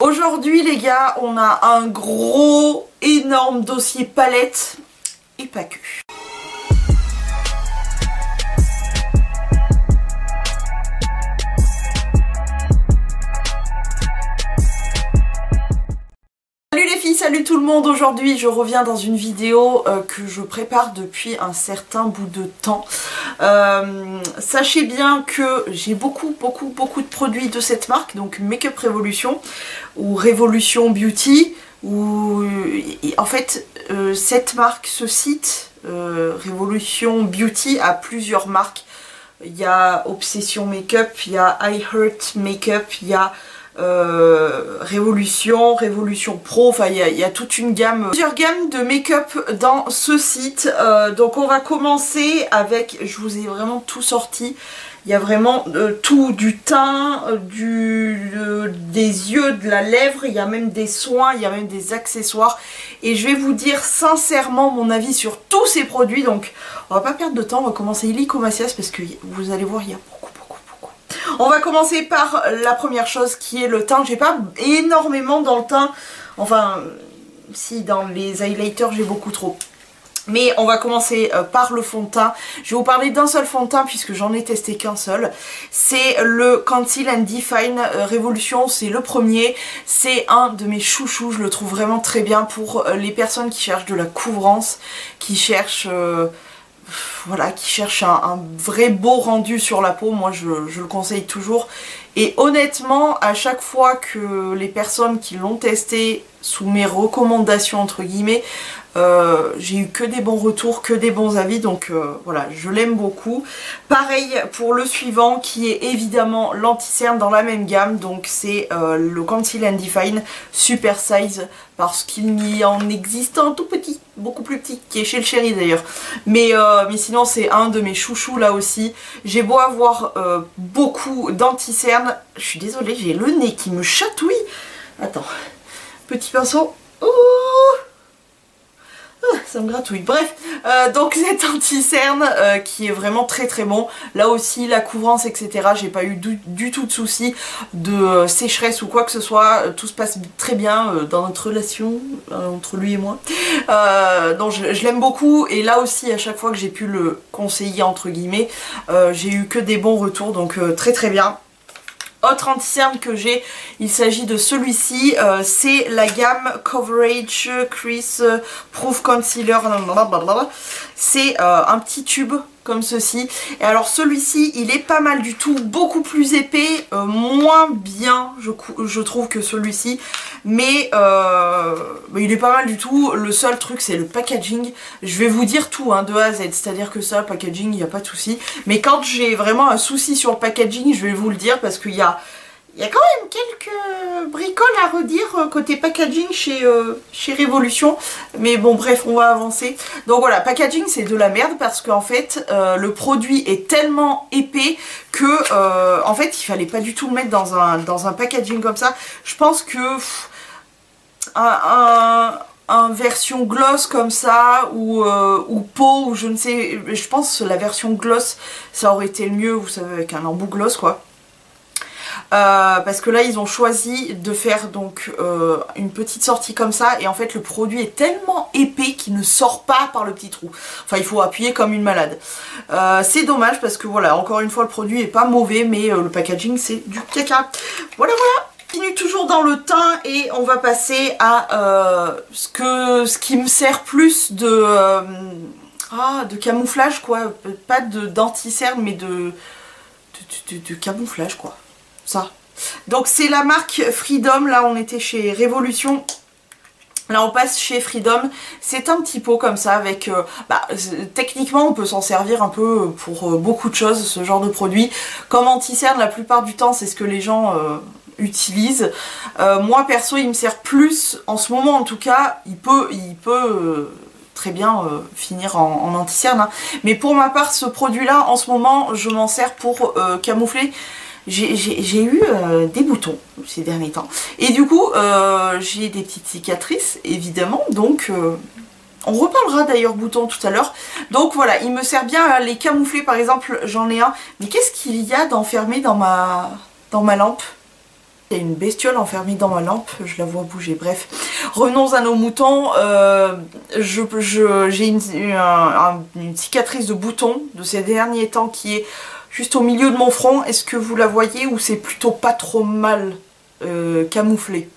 Aujourd'hui les gars, on a un gros, énorme dossier palette et pas que. Salut les filles, salut tout le monde. Aujourd'hui je reviens dans une vidéo que je prépare depuis un certain bout de temps. Sachez bien que j'ai beaucoup de produits de cette marque, donc Makeup Revolution ou Revolution Beauty, où en fait cette marque, ce site Revolution Beauty a plusieurs marques. Il y a Obsession Makeup, il y a I Heart Makeup, il y a Revolution Pro, enfin il y a toute une gamme, plusieurs gammes de make-up dans ce site. Donc on va commencer avec, je vous ai vraiment tout sorti, il y a vraiment tout, du teint, des yeux, de la lèvre, il y a même des soins, il y a même des accessoires, et je vais vous dire sincèrement mon avis sur tous ces produits. Donc on va pas perdre de temps, on va commencer illico Macias parce que vous allez voir, il y a beaucoup. On va commencer par la première chose qui est le teint. J'ai pas énormément dans le teint, enfin si, dans les highlighters j'ai beaucoup trop. Mais on va commencer par le fond de teint. Je vais vous parler d'un seul fond de teint puisque j'en ai testé qu'un seul. C'est le Conceal and Define Revolution, c'est le premier. C'est un de mes chouchous, je le trouve vraiment très bien pour les personnes qui cherchent de la couvrance, qui cherchent... voilà, qui cherche un vrai beau rendu sur la peau. Moi je le conseille toujours, et honnêtement à chaque fois que les personnes qui l'ont testé sous mes recommandations entre guillemets, j'ai eu que des bons retours, que des bons avis, donc voilà, je l'aime beaucoup. Pareil pour le suivant qui est évidemment l'anti-cerne dans la même gamme, donc c'est le Conceal and Define Super Size, parce qu'il n'y en existe un tout petit, beaucoup plus petit, qui est chez le Chéri d'ailleurs, mais sinon c'est un de mes chouchous là aussi. J'ai beau avoir beaucoup d'anti-cerne, je suis désolée, j'ai le nez qui me chatouille. Attends, petit pinceau. Ouh, ça me gratouille. Bref, donc cet anti-cerne qui est vraiment très bon. Là aussi la couvrance etc, j'ai pas eu du tout de soucis de sécheresse ou quoi que ce soit. Tout se passe très bien dans notre relation entre lui et moi. Donc je l'aime beaucoup, et là aussi à chaque fois que j'ai pu le conseiller entre guillemets, j'ai eu que des bons retours, donc très bien. Autre anti-cerne que j'ai, il s'agit de celui-ci, c'est la gamme Coverage Crease Proof Concealer, c'est un petit tube comme ceci. Et alors celui-ci il est pas mal du tout, beaucoup plus épais, moins bien je trouve que celui-ci, mais il est pas mal du tout. Le seul truc c'est le packaging. Je vais vous dire tout hein, de A à Z, c'est à dire que ça, packaging, il n'y a pas de souci, mais quand j'ai vraiment un souci sur le packaging je vais vous le dire, parce qu'il y a quand même quelques bricoles à redire côté packaging chez Revolution. Mais bon bref, on va avancer. Donc voilà, packaging c'est de la merde, parce qu'en fait le produit est tellement épais que en fait il fallait pas du tout le mettre dans un packaging comme ça. Je pense que un version gloss comme ça, ou peau, ou je ne sais, je pense que la version gloss ça aurait été le mieux, vous savez, avec un embout gloss quoi. Parce que là ils ont choisi de faire donc une petite sortie comme ça, et en fait le produit est tellement épais qu'il ne sort pas par le petit trou. Enfin il faut appuyer comme une malade. C'est dommage parce que voilà, encore une fois le produit est pas mauvais, mais le packaging c'est du caca. Voilà. On continue toujours dans le teint et on va passer à ce qui me sert plus de camouflage quoi, pas d'anti-cerne mais de camouflage quoi. Ça. Donc c'est la marque Freedom, là on était chez Revolution, là on passe chez Freedom. C'est un petit pot comme ça avec, techniquement on peut s'en servir un peu pour beaucoup de choses, ce genre de produit. Comme anti-cerne la plupart du temps c'est ce que les gens utilisent. Moi perso il me sert plus, en ce moment en tout cas, il peut très bien finir en anti-cerne hein. Mais pour ma part ce produit là en ce moment je m'en sers pour camoufler. J'ai eu des boutons ces derniers temps, et du coup j'ai des petites cicatrices évidemment, donc on reparlera d'ailleurs boutons tout à l'heure. Donc voilà, il me sert bien à les camoufler. Par exemple j'en ai un, mais qu'est-ce qu'il y a d'enfermé dans ma lampe? Il y a une bestiole enfermée dans ma lampe, je la vois bouger, bref. Revenons à nos moutons, j'ai une cicatrice de bouton de ces derniers temps qui est juste au milieu de mon front. Est-ce que vous la voyez ou c'est plutôt pas trop mal camouflé?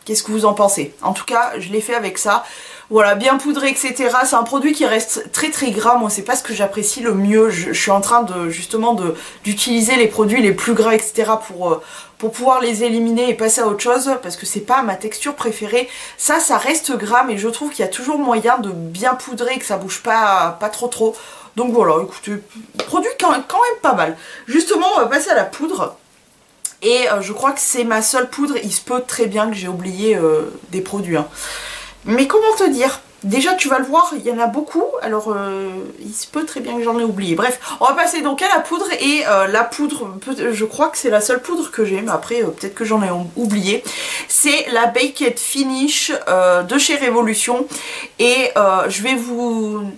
Qu'est-ce que vous en pensez? En tout cas, je l'ai fait avec ça. Voilà, bien poudré, etc. C'est un produit qui reste très très gras. Moi, c'est pas ce que j'apprécie le mieux. Je suis en train de justement d'utiliser les produits les plus gras, etc. pour pouvoir les éliminer et passer à autre chose. Parce que c'est pas ma texture préférée. Ça reste gras, mais je trouve qu'il y a toujours moyen de bien poudrer, que ça bouge pas trop. Donc voilà, écoutez, produit quand même pas mal. Justement, on va passer à la poudre. Et je crois que c'est ma seule poudre. Il se peut très bien que j'ai oublié des produits. Hein. Mais comment te dire? Déjà tu vas le voir, il y en a beaucoup, alors il se peut très bien que j'en ai oublié. Bref, on va passer donc à la poudre, et la poudre, je crois que c'est la seule poudre que j'ai, mais après peut-être que j'en ai oublié. C'est la Baked Finish de chez Révolution, et je vais vous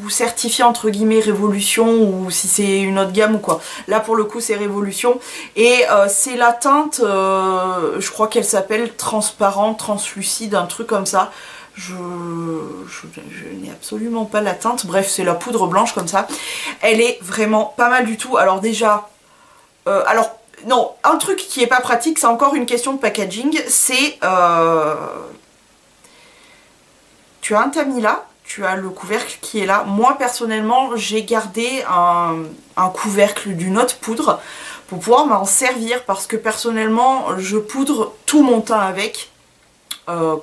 certifier entre guillemets Révolution, ou si c'est une autre gamme ou quoi. Là pour le coup c'est Révolution, et c'est la teinte, je crois qu'elle s'appelle transparent, translucide, un truc comme ça. Je n'ai absolument pas la teinte, bref c'est la poudre blanche comme ça. Elle est vraiment pas mal du tout. Alors déjà, alors non, un truc qui est pas pratique, c'est encore une question de packaging, c'est tu as un tamis là, tu as le couvercle qui est là. Moi personnellement j'ai gardé un couvercle d'une autre poudre pour pouvoir m'en servir, parce que personnellement je poudre tout mon teint avec,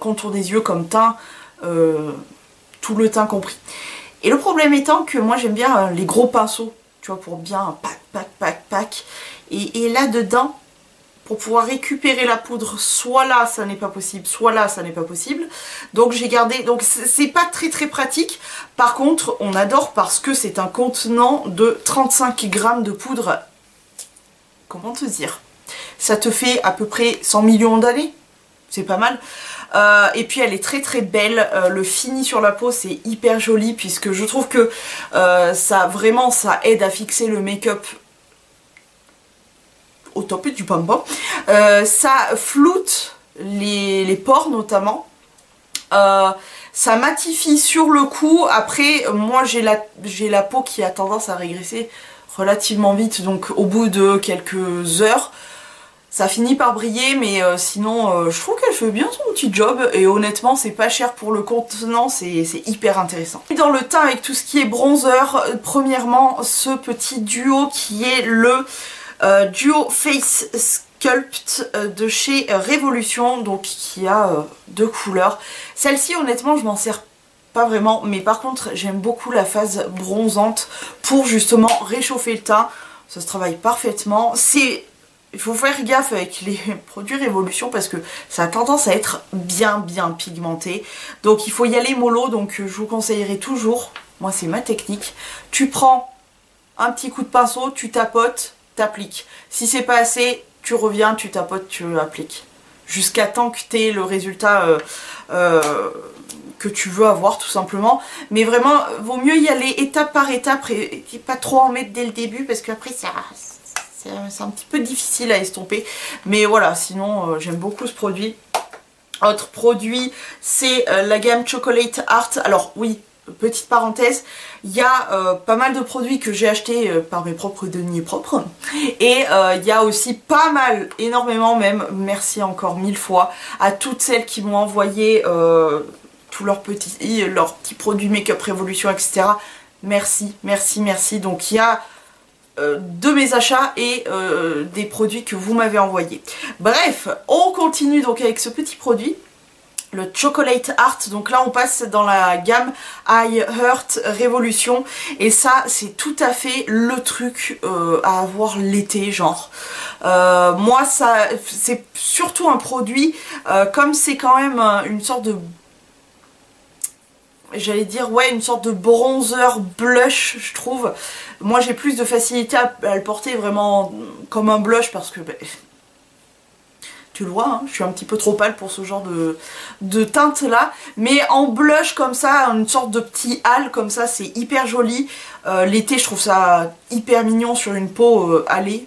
contour des yeux comme teint, tout le teint compris. Et le problème étant que moi j'aime bien les gros pinceaux, tu vois, pour bien pack. Et là dedans, pour pouvoir récupérer la poudre, soit là ça n'est pas possible, soit là ça n'est pas possible. Donc j'ai gardé, donc c'est pas très pratique. Par contre on adore parce que c'est un contenant de 35 grammes de poudre. Comment te dire? Ça te fait à peu près 100 millions d'années. C'est pas mal. Et puis elle est très belle. Le fini sur la peau c'est hyper joli, puisque je trouve que ça aide à fixer le make-up au top du pompon. Ça floute les pores notamment. Ça matifie sur le cou. Après moi j'ai la peau qui a tendance à régresser relativement vite, donc au bout de quelques heures ça finit par briller, mais sinon je trouve qu'elle fait bien son petit job, et honnêtement c'est pas cher pour le contenant, c'est hyper intéressant. Dans le teint avec tout ce qui est bronzer, premièrement ce petit duo qui est le Duo Face Sculpt de chez Révolution, donc qui a deux couleurs. Celle-ci honnêtement je m'en sers pas vraiment, mais par contre j'aime beaucoup la phase bronzante pour justement réchauffer le teint. Ça se travaille parfaitement. Il faut faire gaffe avec les produits Révolution parce que ça a tendance à être bien pigmenté. Donc il faut y aller mollo, donc je vous conseillerais toujours, moi c'est ma technique, tu prends un petit coup de pinceau, tu tapotes, t'appliques. Si c'est pas assez, tu reviens, tu tapotes, tu appliques. Jusqu'à temps que tu aies le résultat que tu veux avoir tout simplement. Mais vraiment, vaut mieux y aller étape par étape et pas trop en mettre dès le début, parce qu'après c'est un petit peu difficile à estomper. Mais voilà, sinon j'aime beaucoup ce produit. Autre produit, c'est la gamme Chocolate Art. Alors oui, petite parenthèse, il y a pas mal de produits que j'ai achetés par mes propres deniers propres. Et il y a aussi pas mal, énormément même, merci encore 1000 fois, à toutes celles qui m'ont envoyé tous leurs petits produits Make-up Révolution, etc. Merci. Donc il y a de mes achats et des produits que vous m'avez envoyés. Bref, on continue donc avec ce petit produit, le Chocolate Art. Donc là on passe dans la gamme I Heart Révolution, et ça c'est tout à fait le truc à avoir l'été genre. Moi ça c'est surtout un produit comme c'est quand même une sorte de, j'allais dire ouais, une sorte de bronzer blush, je trouve. Moi j'ai plus de facilité à le porter vraiment comme un blush, parce que tu le vois, hein, je suis un petit peu trop pâle pour ce genre de teinte là. Mais en blush comme ça, une sorte de petit hâle comme ça, c'est hyper joli. L'été je trouve ça hyper mignon sur une peau hâlée.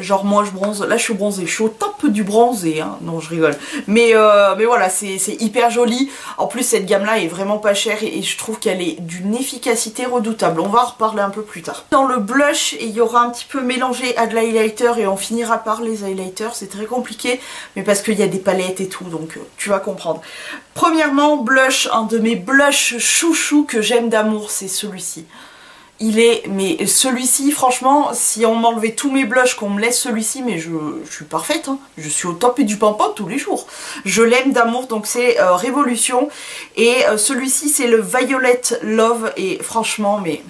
genre moi je bronze, là je suis bronzée, je suis au top du bronzé, hein. Non je rigole, mais voilà, c'est hyper joli. En plus cette gamme là est vraiment pas chère et je trouve qu'elle est d'une efficacité redoutable. On va en reparler un peu plus tard. Dans le blush, il y aura un petit peu mélangé à de l'highlighter et on finira par les highlighters. C'est très compliqué, mais parce qu'il y a des palettes et tout, donc tu vas comprendre. Premièrement, blush, un de mes blushs chouchou que j'aime d'amour, c'est celui-ci. Il est, mais celui-ci, franchement, si on m'enlevait tous mes blushs, qu'on me laisse celui-ci, mais je suis parfaite, hein. Je suis au top et du pampan tous les jours. Je l'aime d'amour, donc c'est Révolution. Et celui-ci, c'est le Violet Love, et franchement, mais...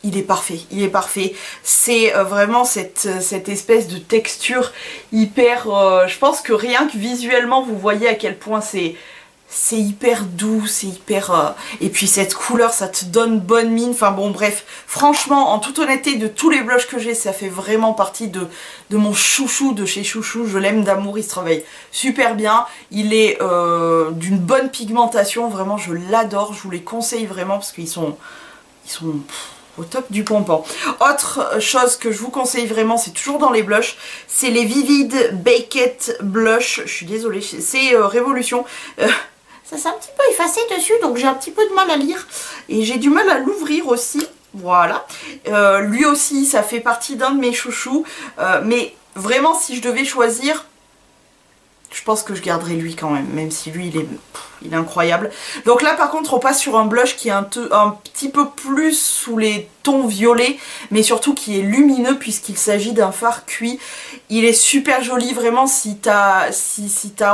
il est parfait, il est parfait. C'est vraiment cette espèce de texture hyper... je pense que rien que visuellement, vous voyez à quel point c'est hyper doux, c'est hyper... et puis cette couleur, ça te donne bonne mine. Enfin bon, bref. Franchement, en toute honnêteté, de tous les blushs que j'ai, ça fait vraiment partie de mon chouchou de chez Chouchou. Je l'aime d'amour, il se travaille super bien. Il est d'une bonne pigmentation. Vraiment, je l'adore. Je vous les conseille vraiment parce qu'ils sont au top du pompon. Autre chose que je vous conseille vraiment, c'est toujours dans les blushs, c'est les Vivid Baked Blush. Je suis désolée, c'est Révolution. Ça s'est un petit peu effacé dessus, donc j'ai un petit peu de mal à lire. Et j'ai du mal à l'ouvrir aussi. Voilà. Lui aussi, ça fait partie d'un de mes chouchous. Mais vraiment, si je devais choisir... je pense que je garderai lui quand même si lui il est incroyable. Donc là par contre on passe sur un blush qui est un petit peu plus sous les tons violets, mais surtout qui est lumineux puisqu'il s'agit d'un fard cuit. Il est super joli vraiment si t'as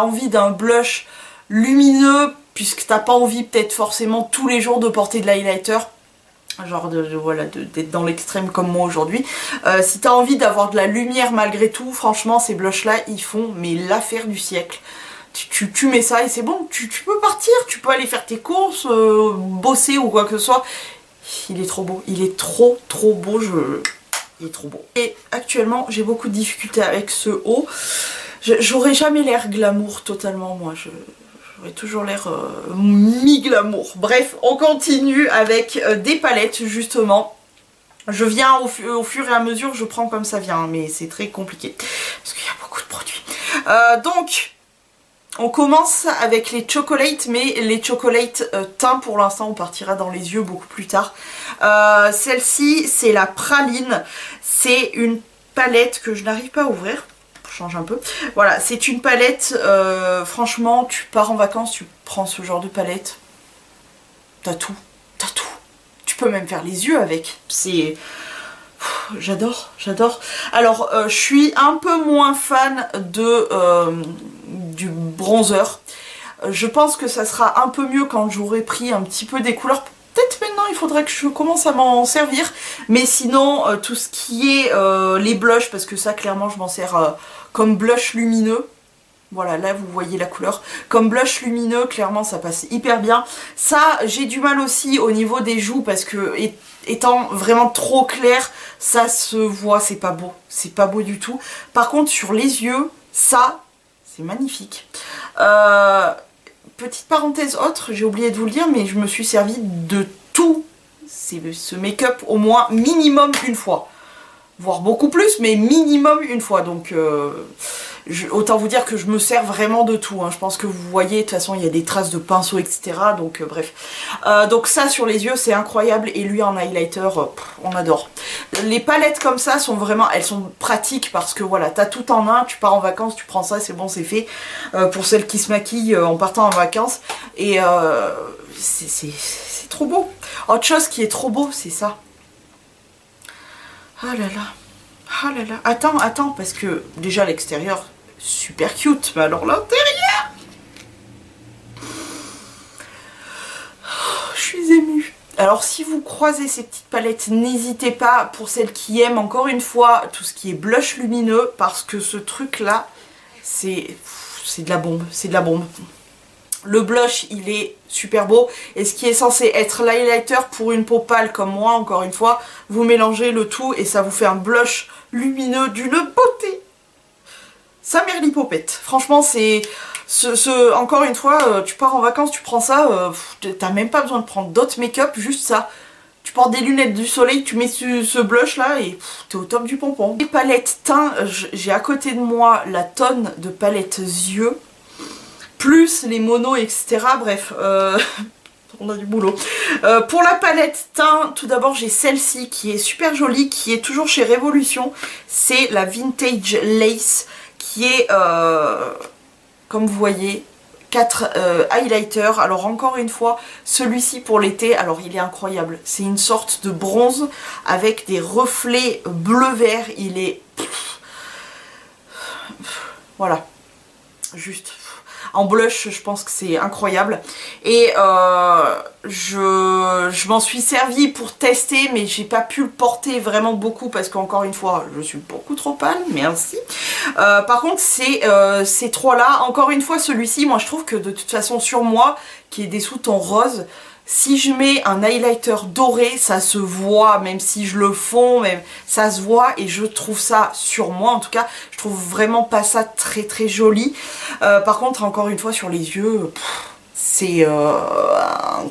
envie d'un blush lumineux, puisque t'as pas envie peut-être forcément tous les jours de porter de l'highlighter. Genre voilà, d'être dans l'extrême comme moi aujourd'hui. Si t'as envie d'avoir de la lumière malgré tout, franchement ces blushs là ils font mais l'affaire du siècle. Tu mets ça et c'est bon, tu peux partir, tu peux aller faire tes courses, bosser ou quoi que ce soit. Il est trop beau, il est trop beau, il est trop beau. Et actuellement j'ai beaucoup de difficultés avec ce haut. J'aurais jamais l'air glamour totalement moi, j'aurais toujours l'air mi-glamour. Bref, on continue avec des palettes justement. Je viens au fur et à mesure, je prends comme ça vient, mais c'est très compliqué. Parce qu'il y a beaucoup de produits. Donc, on commence avec les chocolates, mais les chocolates teints pour l'instant, on partira dans les yeux beaucoup plus tard. Celle-ci, c'est la praline. C'est une palette que je n'arrive pas à ouvrir. Change un peu. Voilà, c'est une palette, franchement, tu pars en vacances, tu prends ce genre de palette, t'as tout, t'as tout. Tu peux même faire les yeux avec, c'est... j'adore, j'adore. Alors, je suis un peu moins fan du bronzer. Je pense que ça sera un peu mieux quand j'aurai pris un petit peu des couleurs. Peut-être maintenant il faudrait que je commence à m'en servir, mais sinon tout ce qui est les blushs, parce que ça clairement je m'en sers comme blush lumineux. Voilà, là vous voyez la couleur. Comme blush lumineux, clairement ça passe hyper bien. Ça, j'ai du mal aussi au niveau des joues parce que étant vraiment trop clair, ça se voit, c'est pas beau. C'est pas beau du tout. Par contre sur les yeux, ça, c'est magnifique. Petite parenthèse autre, j'ai oublié de vous le dire, mais je me suis servi de tout ce make-up au moins minimum une fois. Voire beaucoup plus, mais minimum une fois. Donc autant vous dire que je me sers vraiment de tout. Hein. Je pense que vous voyez, de toute façon il y a des traces de pinceau, etc. Donc bref. Donc ça sur les yeux c'est incroyable. Et lui en highlighter, on adore. Les palettes comme ça sont vraiment, elles sont pratiques parce que voilà, t'as tout en un. Tu pars en vacances, tu prends ça, c'est bon, c'est fait. Pour celles qui se maquillent en partant en vacances. Et c'est trop beau. Autre chose qui est trop beau, c'est ça. Ah là là, ah là là, attends, parce que déjà l'extérieur, super cute, mais alors l'intérieur, je suis émue. Alors si vous croisez ces petites palettes, n'hésitez pas, pour celles qui aiment encore une fois tout ce qui est blush lumineux, parce que ce truc là, c'est de la bombe, c'est de la bombe. Le blush il est super beau et ce qui est censé être l'highlighter pour une peau pâle comme moi, encore une fois, vous mélangez le tout et ça vous fait un blush lumineux d'une beauté. Ça merlipopette. Franchement c'est... encore une fois, tu pars en vacances, tu prends ça, t'as même pas besoin de prendre d'autres make-up, juste ça. tu portes des lunettes du soleil, tu mets ce blush là et t'es au top du pompon. Les palettes teint, j'ai à côté de moi la tonne de palettes yeux, plus les monos, etc. Bref, on a du boulot. Pour la palette teint, tout d'abord j'ai celle-ci qui est super jolie, qui est toujours chez Révolution. C'est la Vintage Lace qui est, comme vous voyez, 4 highlighters. Alors encore une fois, celui-ci pour l'été, alors il est incroyable. C'est une sorte de bronze avec des reflets bleu-vert. Il est... Voilà. Juste... En blush, je pense que c'est incroyable. Et je m'en suis servi pour tester, mais j'ai pas pu le porter vraiment beaucoup parce qu'encore une fois, je suis beaucoup trop pâle, merci. Par contre, ces trois-là, encore une fois, celui-ci, moi je trouve que de toute façon sur moi, qui est des sous-tons roses, si je mets un highlighter doré, ça se voit, même si je le fonds, même ça se voit et je trouve ça, sur moi en tout cas, je trouve vraiment pas ça très très joli. Par contre, encore une fois, sur les yeux, c'est...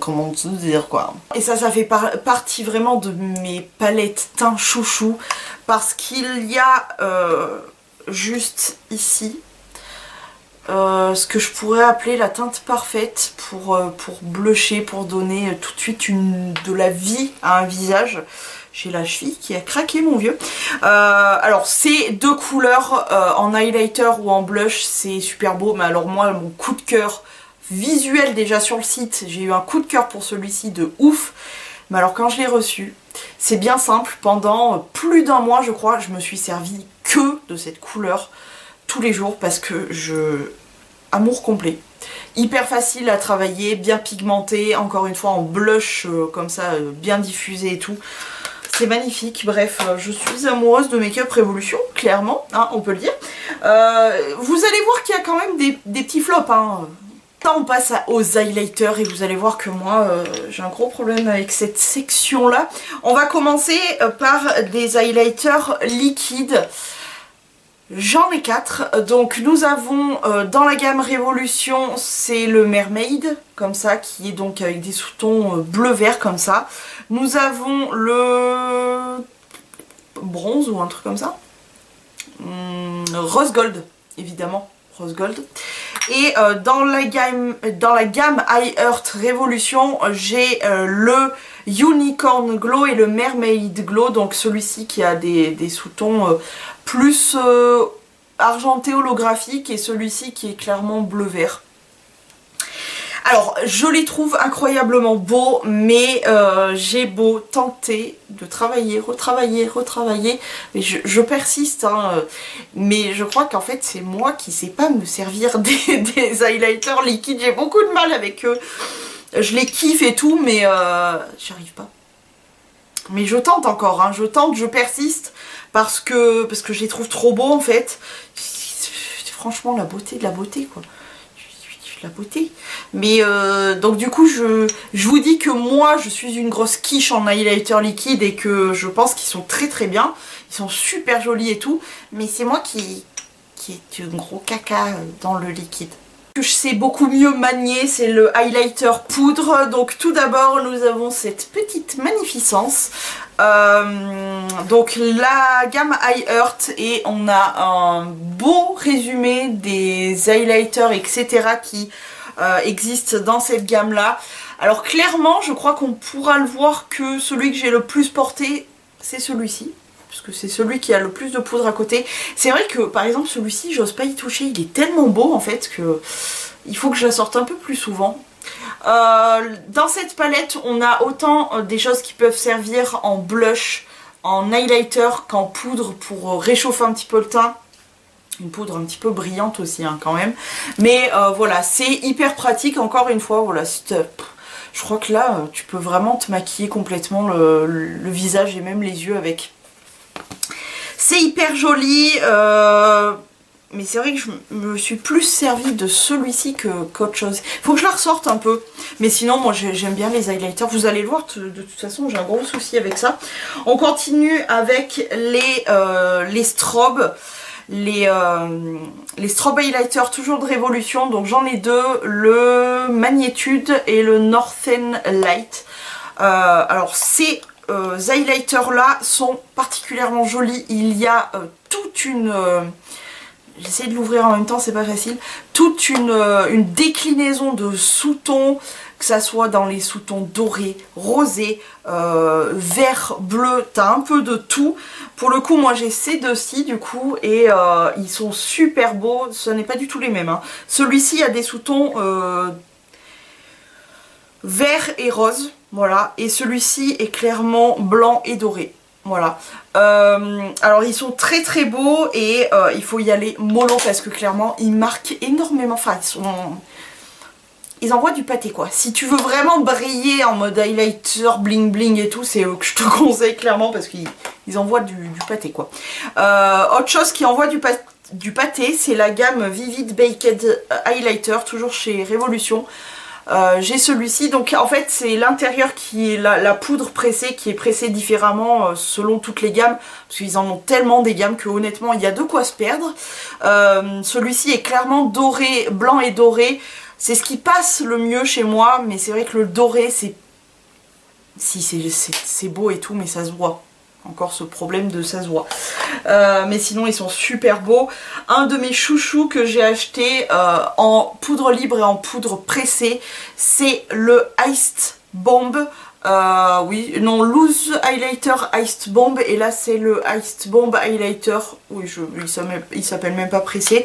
comment te dire quoi. Et ça fait partie vraiment de mes palettes teint chouchou parce qu'il y a juste ici... ce que je pourrais appeler la teinte parfaite pour blusher, pour donner tout de suite de la vie à un visage. J'ai la cheville qui a craqué mon vieux. Alors ces deux couleurs en highlighter ou en blush, c'est super beau, mais alors moi mon coup de cœur visuel déjà sur le site, j'ai eu un coup de cœur pour celui-ci de ouf. Mais alors quand je l'ai reçu, c'est bien simple, pendant plus d'un mois je crois, je me suis servi que de cette couleur tous les jours parce que amour complet. Hyper facile à travailler, bien pigmenté, encore une fois en blush comme ça, bien diffusé et tout. C'est magnifique, bref, je suis amoureuse de Make Up Révolution, clairement, hein, on peut le dire. Vous allez voir qu'il y a quand même des petits flops, hein. Là on passe aux highlighters et vous allez voir que moi j'ai un gros problème avec cette section là. On va commencer par des highlighters liquides. J'en ai 4, donc nous avons dans la gamme Révolution, c'est le Mermaid, comme ça, qui est donc avec des sous-tons bleu-vert comme ça. Nous avons le bronze ou un truc comme ça, Rose Gold, évidemment, Rose Gold. Et dans la gamme High Earth Révolution, j'ai le Unicorn Glow et le Mermaid Glow, donc celui-ci qui a des sous-tons plus argenté holographique et celui-ci qui est clairement bleu-vert. Alors je les trouve incroyablement beaux, mais j'ai beau tenter de travailler, retravailler, et je persiste, hein, mais je crois qu'en fait c'est moi qui sais pas me servir des highlighters liquides, j'ai beaucoup de mal avec eux. Je les kiffe et tout, mais j'y arrive pas. Mais je tente encore, hein, je tente, je persiste, parce que je les trouve trop beaux en fait. Franchement, la beauté de la beauté, quoi. La beauté. Mais donc du coup, je vous dis que moi, je suis une grosse quiche en highlighter liquide et que je pense qu'ils sont très très bien. Ils sont super jolis et tout, mais c'est moi qui est un gros caca dans le liquide. Que je sais beaucoup mieux manier, c'est le highlighter poudre. Donc tout d'abord nous avons cette petite magnificence, donc la gamme High Earth, et on a un beau résumé des highlighters etc qui existent dans cette gamme là. Alors clairement je crois qu'on pourra le voir que celui que j'ai le plus porté c'est celui-ci, parce que c'est celui qui a le plus de poudre à côté. C'est vrai que par exemple celui-ci j'ose pas y toucher, il est tellement beau en fait que il faut que je la sorte un peu plus souvent. Dans cette palette on a autant des choses qui peuvent servir en blush, en highlighter qu'en poudre pour réchauffer un petit peu le teint. Une poudre un petit peu brillante aussi hein, quand même. Mais voilà, c'est hyper pratique encore une fois. Voilà, je crois que là tu peux vraiment te maquiller complètement le visage et même les yeux avec. C'est hyper joli, mais c'est vrai que je me suis plus servi de celui-ci qu'autre chose. Faut que je la ressorte un peu, mais sinon moi j'aime bien les highlighters. Vous allez le voir, de toute façon j'ai un gros souci avec ça. On continue avec les strobes. Les strobe highlighters toujours de Révolution, donc j'en ai deux, le Magnitude et le Northern Light. Alors ces highlighters là sont particulièrement jolis. Il y a toute une... j'essaie de l'ouvrir en même temps, c'est pas facile. Toute une déclinaison de sous-tons, que ça soit dans les sous-tons dorés, rosés, vert, bleu, t'as un peu de tout. Pour le coup, moi j'ai ces deux-ci du coup, et ils sont super beaux, ce n'est pas du tout les mêmes. Hein. Celui-ci a des sous-tons vert et rose, voilà, et celui-ci est clairement blanc et doré. Voilà. Alors ils sont très très beaux et il faut y aller mollo parce que clairement ils marquent énormément. Enfin ils envoient du pâté quoi. Si tu veux vraiment briller en mode highlighter, bling bling et tout, c'est eux que je te conseille clairement parce qu'ils envoient du pâté quoi. Autre chose qui envoie du pâté, c'est la gamme Vivid Baked Highlighter, toujours chez Révolution. J'ai celui-ci, donc en fait c'est l'intérieur qui est la poudre pressée qui est pressée différemment selon toutes les gammes, parce qu'ils en ont tellement des gammes que honnêtement il y a de quoi se perdre. Celui-ci est clairement doré, blanc et doré, c'est ce qui passe le mieux chez moi, mais c'est vrai que le doré c'est... Si c'est beau et tout, mais ça se voit. Encore ce problème de ça se voit. Mais sinon ils sont super beaux. Un de mes chouchous que j'ai acheté en poudre libre et en poudre pressée, c'est le Iced Bomb. Oui, non, Loose Highlighter Iced Bomb. Et là c'est le Iced Bomb Highlighter. Oui, il s'appelle même pas pressé.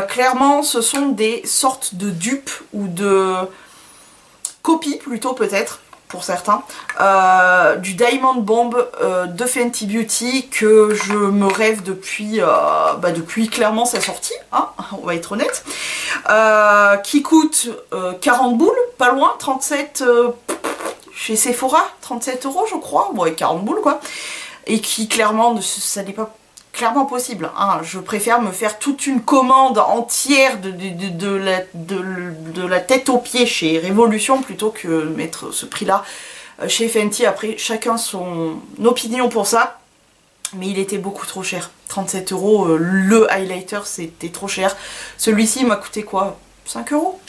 Clairement ce sont des sortes de dupes ou de copies plutôt peut-être. Pour certains, du Diamond Bomb de Fenty Beauty que je me rêve depuis clairement sa sortie, hein, on va être honnête, qui coûte 40 boules, pas loin, 37 chez Sephora, 37 € je crois, ouais 40 boules quoi, et qui clairement, ça n'est pas clairement possible, hein. Je préfère me faire toute une commande entière de la tête aux pieds chez Révolution plutôt que mettre ce prix là chez Fenty. Après chacun son opinion pour ça, mais il était beaucoup trop cher, 37 €, le highlighter c'était trop cher. Celui-ci m'a coûté quoi, 5 €.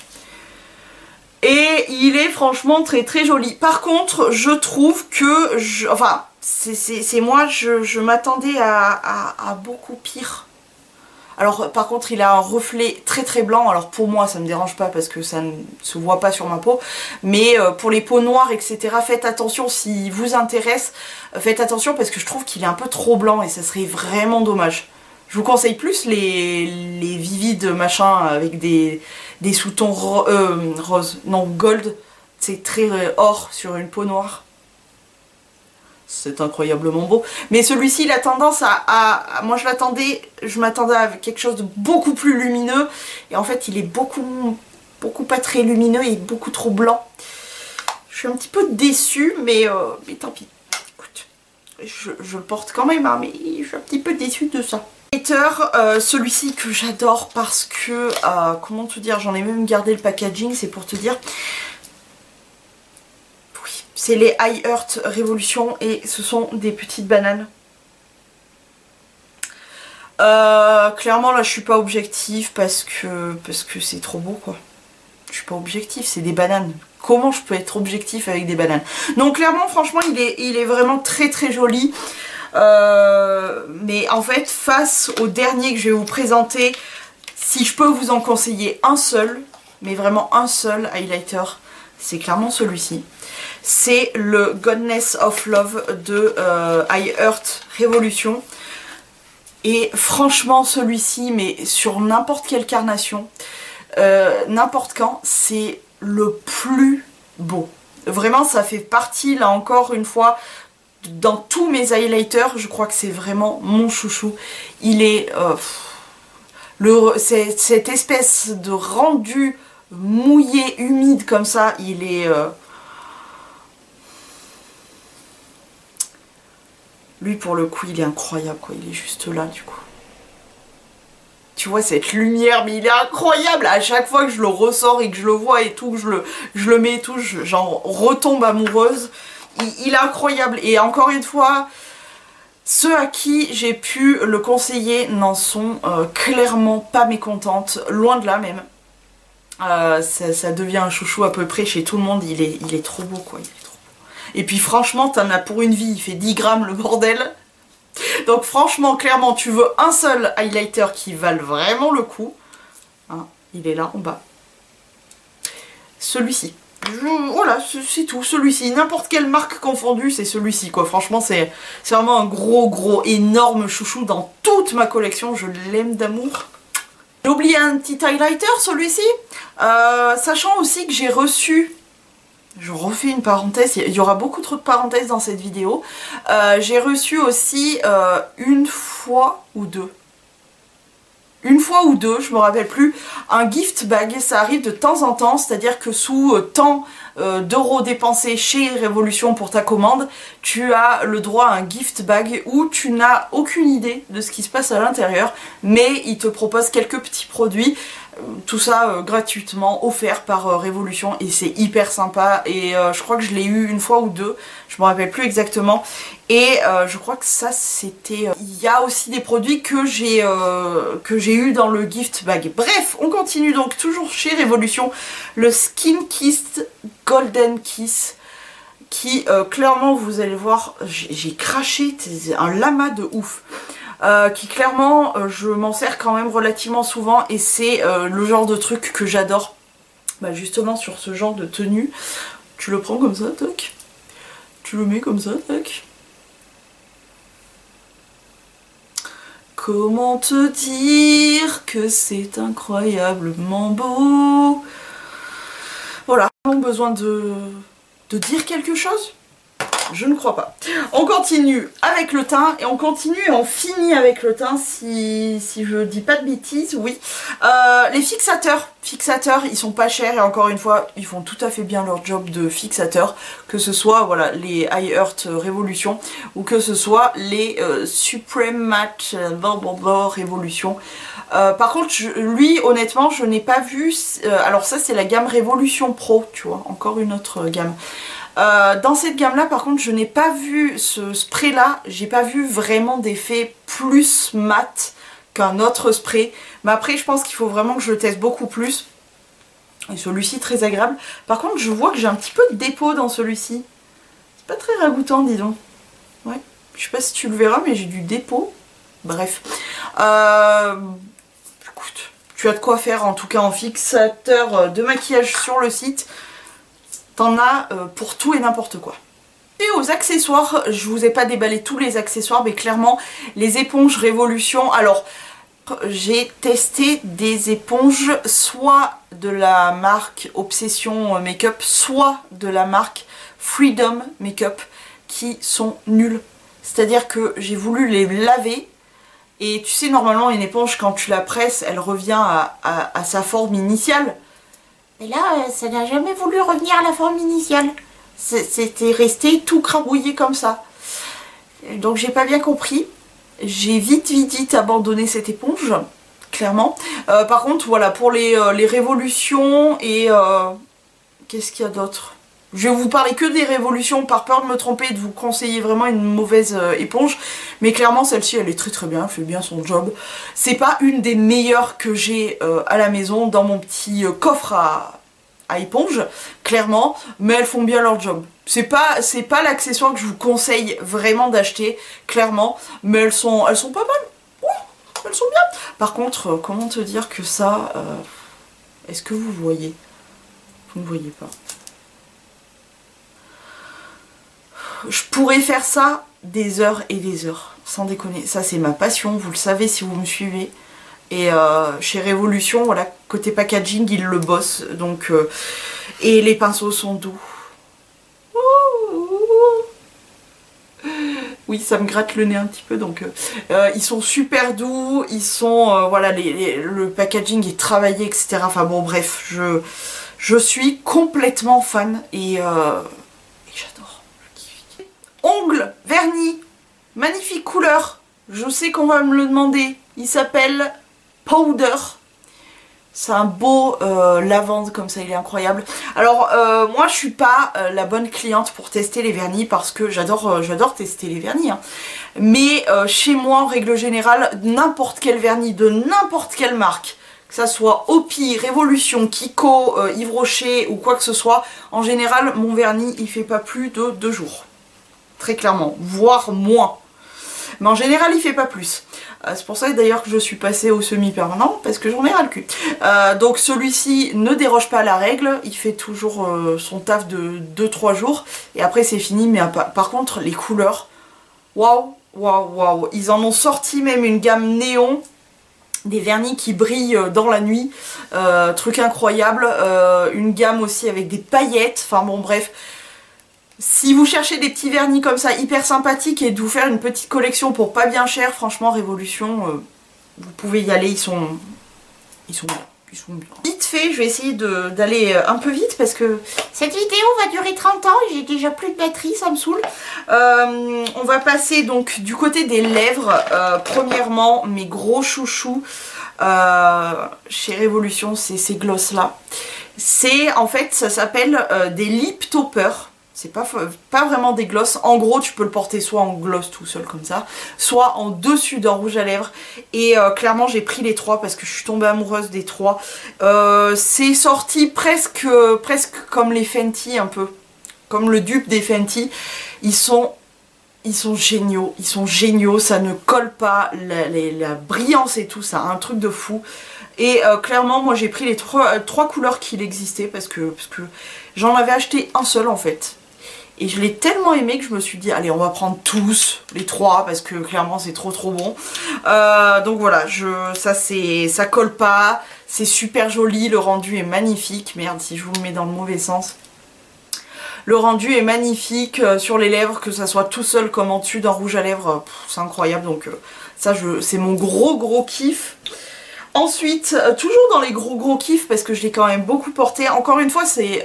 Et il est franchement très très joli. Par contre je trouve que enfin c'est moi, je m'attendais à beaucoup pire. Alors par contre il a un reflet très très blanc, alors pour moi ça me dérange pas parce que ça ne se voit pas sur ma peau, mais pour les peaux noires etc, faites attention, si vous intéresse, faites attention parce que je trouve qu'il est un peu trop blanc et ça serait vraiment dommage. Je vous conseille plus les Vivid machin avec des sous-tons rose, non gold, c'est très or sur une peau noire. C'est incroyablement beau. Mais celui-ci, il a tendance moi je m'attendais à quelque chose de beaucoup plus lumineux. Et en fait, il est beaucoup pas très lumineux et beaucoup trop blanc. Je suis un petit peu déçue, mais tant pis. Écoute, je le porte quand même, hein, mais je suis un petit peu déçue de ça. Celui-ci que j'adore parce que, comment te dire, j'en ai même gardé le packaging, c'est pour te dire... C'est les High Earth Révolution et ce sont des petites bananes. Clairement là je suis pas objective parce que c'est trop beau quoi. Je suis pas objective, c'est des bananes. Comment je peux être objectif avec des bananes? Donc clairement franchement il est vraiment très très joli. Mais en fait face au dernier que je vais vous présenter, si je peux vous en conseiller un seul, mais vraiment un seul highlighter, c'est clairement celui-ci. C'est le Goddess of Love de High Earth Révolution. Et franchement celui-ci, mais sur n'importe quelle carnation, n'importe quand, c'est le plus beau. Vraiment ça fait partie là encore une fois dans tous mes highlighters, je crois que c'est vraiment mon chouchou. Il est... cette espèce de rendu mouillé, humide comme ça, il est... Lui pour le coup il est incroyable quoi, il est juste là du coup. Tu vois cette lumière, mais il est incroyable. À chaque fois que je le ressors et que je le vois et tout, que je le mets et tout, j'en retombe amoureuse. Il est incroyable et encore une fois, ceux à qui j'ai pu le conseiller n'en sont clairement pas mécontentes, loin de là même. Ça devient un chouchou à peu près chez tout le monde, il est trop beau quoi, il est trop beau. Et puis franchement, t'en as pour une vie, il fait 10 grammes le bordel. Donc franchement, clairement, tu veux un seul highlighter qui vale vraiment le coup. Hein, il est là en bas. Celui-ci. Voilà, c'est tout, celui-ci. N'importe quelle marque confondue, c'est celui-ci, quoi. Franchement, c'est vraiment un gros, énorme chouchou dans toute ma collection. Je l'aime d'amour. J'ai oublié un petit highlighter, celui-ci. Sachant aussi que j'ai reçu... Je refais une parenthèse, il y aura beaucoup trop de parenthèses dans cette vidéo. J'ai reçu aussi une fois ou deux, je me rappelle plus, un gift bag. Ça arrive de temps en temps, c'est-à-dire que sous tant d'euros dépensés chez Révolution pour ta commande, tu as le droit à un gift bag où tu n'as aucune idée de ce qui se passe à l'intérieur, mais ils te proposent quelques petits produits. Tout ça gratuitement, offert par Révolution, et c'est hyper sympa. Et je crois que je l'ai eu une fois ou deux, je me rappelle plus exactement. Et je crois que ça c'était... Il y a aussi des produits que j'ai eu dans le gift bag. Bref, on continue donc toujours chez Révolution. Le Skin Kiss Golden Kiss, qui clairement, vous allez voir, j'ai craché, c'est un lama de ouf. Qui clairement je m'en sers quand même relativement souvent, et c'est le genre de truc que j'adore. Bah justement sur ce genre de tenue, tu le prends comme ça, tac, tu le mets comme ça, tac. Comment te dire que c'est incroyablement beau. Voilà, on a besoin de dire quelque chose? Je ne crois pas. On continue avec le teint, et on continue et on finit avec le teint, si je dis pas de bêtises, oui. Les fixateurs, ils sont pas chers, et encore une fois, ils font tout à fait bien leur job de fixateur, que ce soit voilà, les High Earth Révolution, ou que ce soit les Supreme Matte Révolution. Par contre, lui, honnêtement, je n'ai pas vu... alors ça, c'est la gamme Révolution Pro, tu vois, encore une autre gamme. Dans cette gamme là par contre je n'ai pas vu ce spray là, j'ai pas vu vraiment d'effet plus mat qu'un autre spray, mais après je pense qu'il faut vraiment que je le teste beaucoup plus. Et celui-ci très agréable. Par contre je vois que j'ai un petit peu de dépôt dans celui-ci, c'est pas très ragoûtant dis donc. Ouais, je sais pas si tu le verras mais j'ai du dépôt. Bref, écoute, tu as de quoi faire en tout cas en fixateur de maquillage sur le site. T'en as pour tout et n'importe quoi. Et aux accessoires, je vous ai pas déballé tous les accessoires, mais clairement les éponges Révolution. Alors j'ai testé des éponges soit de la marque Obsession Makeup, soit de la marque Freedom Makeup, qui sont nulles. C'est-à-dire que j'ai voulu les laver, et tu sais normalement une éponge quand tu la presses elle revient à sa forme initiale. Et là, ça n'a jamais voulu revenir à la forme initiale. C'était resté tout crabouillé comme ça. Donc j'ai pas bien compris. J'ai vite abandonné cette éponge, clairement. Par contre, voilà, pour les Révolutions et... qu'est-ce qu'il y a d'autre? Je vais vous parler que des Révolutions par peur de me tromper et de vous conseiller vraiment une mauvaise éponge. Mais clairement celle-ci elle est très bien, elle fait bien son job. C'est pas une des meilleures que j'ai à la maison dans mon petit coffre à éponge, clairement. Mais elles font bien leur job. C'est pas l'accessoire que je vous conseille vraiment d'acheter, clairement. Mais elles sont pas mal. Ouais, elles sont bien. Par contre, comment te dire que ça... est-ce que vous voyez? Vous ne voyez pas. Je pourrais faire ça des heures et des heures, sans déconner. Ça c'est ma passion, vous le savez si vous me suivez. Et chez Révolution, voilà, côté packaging, ils le bossent. Donc, et les pinceaux sont doux. Oui, ça me gratte le nez un petit peu, donc ils sont super doux, ils sont, voilà, le packaging est travaillé, etc. Enfin bon, bref, je suis complètement fan et j'adore. Ongles, vernis, magnifique couleur. Je sais qu'on va me le demander. Il s'appelle Powder. C'est un beau lavande comme ça, il est incroyable. Alors moi je suis pas la bonne cliente pour tester les vernis parce que j'adore tester les vernis. Hein. Mais chez moi en règle générale, n'importe quel vernis de n'importe quelle marque que ça soit Opi, Révolution, Kiko, Yves Rocher ou quoi que ce soit, en général mon vernis il fait pas plus de 2 jours. Très clairement, voire moins. Mais en général il fait pas plus. C'est pour ça d'ailleurs que je suis passée au semi-permanent, parce que j'en ai ras le cul. Donc celui-ci ne déroge pas à la règle, il fait toujours son taf de 2-3 jours, et après c'est fini. Mais par contre les couleurs, waouh, waouh, waouh. Ils en ont sorti même une gamme néon, des vernis qui brillent dans la nuit, truc incroyable. Une gamme aussi avec des paillettes, enfin bon bref. Si vous cherchez des petits vernis comme ça hyper sympathiques et de vous faire une petite collection pour pas bien cher, franchement Révolution, vous pouvez y aller, ils sont bien. Vite fait, je vais essayer d'aller un peu vite parce que cette vidéo va durer 30 ans et j'ai déjà plus de batterie, ça me saoule. On va passer donc du côté des lèvres. Premièrement, mes gros chouchous chez Révolution, c'est ces gloss là. C'est en fait, ça s'appelle des lip toppers. C'est pas vraiment des glosses. En gros, tu peux le porter soit en gloss tout seul comme ça, soit en dessus d'un rouge à lèvres. Et clairement, j'ai pris les 3 parce que je suis tombée amoureuse des 3. C'est sorti presque comme les Fenty, un peu. Comme le dupe des Fenty. Ils sont géniaux. Ils sont géniaux. Ça ne colle pas. La brillance et tout, ça a un truc de fou. Et clairement, moi j'ai pris les 3 couleurs qu'il existait parce que j'en avais acheté un seul en fait. Et je l'ai tellement aimé que je me suis dit, allez, on va prendre tous les 3 parce que clairement c'est trop bon. Donc voilà, ça colle pas, c'est super joli, le rendu est magnifique. Merde, si je vous le mets dans le mauvais sens. Le rendu est magnifique sur les lèvres, que ça soit tout seul comme en dessus d'un rouge à lèvres, c'est incroyable. Donc ça, c'est mon gros kiff. Ensuite, toujours dans les gros kiffs parce que je l'ai quand même beaucoup porté. Encore une fois, c'est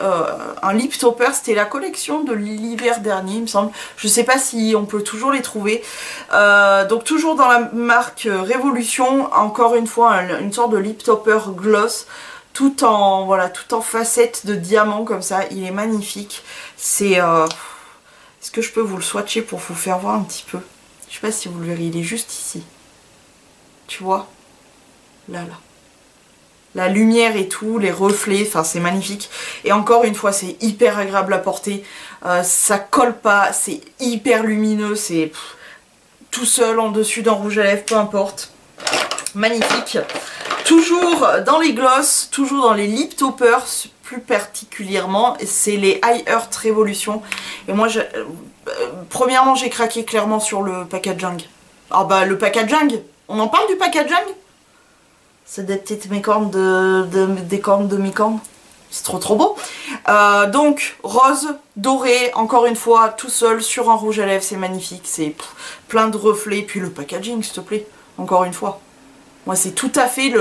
un lip topper. C'était la collection de l'hiver dernier, il me semble. Je sais pas si on peut toujours les trouver. Donc toujours dans la marque Révolution. Encore une fois, une sorte de lip topper gloss. Tout en facettes de diamant comme ça. Il est magnifique. C'est... Est-ce que je peux vous le swatcher pour vous faire voir un petit peu? Je sais pas si vous le verrez. Il est juste ici. Tu vois? Là. La lumière et tout, les reflets, enfin c'est magnifique. Et encore une fois, c'est hyper agréable à porter. Ça colle pas, c'est hyper lumineux, c'est tout seul en dessus d'un rouge à lèvres, peu importe. Magnifique. Toujours dans les gloss, toujours dans les lip toppers, plus particulièrement, c'est les High Earth Révolution. Et moi, premièrement, j'ai craqué clairement sur le packaging. Ah bah le packaging, on en parle du packaging? C'est des petites mécornes des cornes de mi cornes. C'est trop beau. Donc rose, doré, encore une fois, tout seul sur un rouge à lèvres, c'est magnifique. C'est plein de reflets. Puis le packaging, s'il te plaît, encore une fois. Moi c'est tout à fait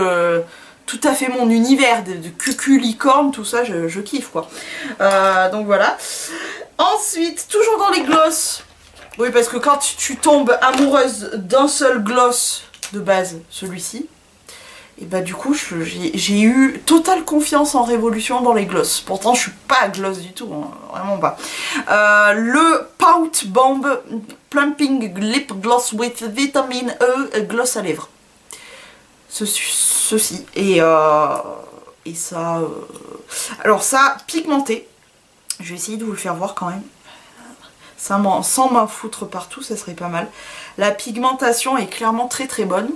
mon univers de cucu, licorne, tout ça, je kiffe quoi. Donc voilà. Ensuite, toujours dans les gloss. Oui, parce que quand tu tombes amoureuse d'un seul gloss de base, celui-ci, et bah du coup j'ai eu totale confiance en Révolution dans les gloss. Pourtant je suis pas gloss du tout, hein, vraiment pas. Le Pout Bomb Plumping Lip Gloss with Vitamin E gloss à lèvres. Ceci. Et ça... Alors ça, pigmenté. Je vais essayer de vous le faire voir quand même. Ça sans m'en foutre partout, ça serait pas mal. La pigmentation est clairement très bonne.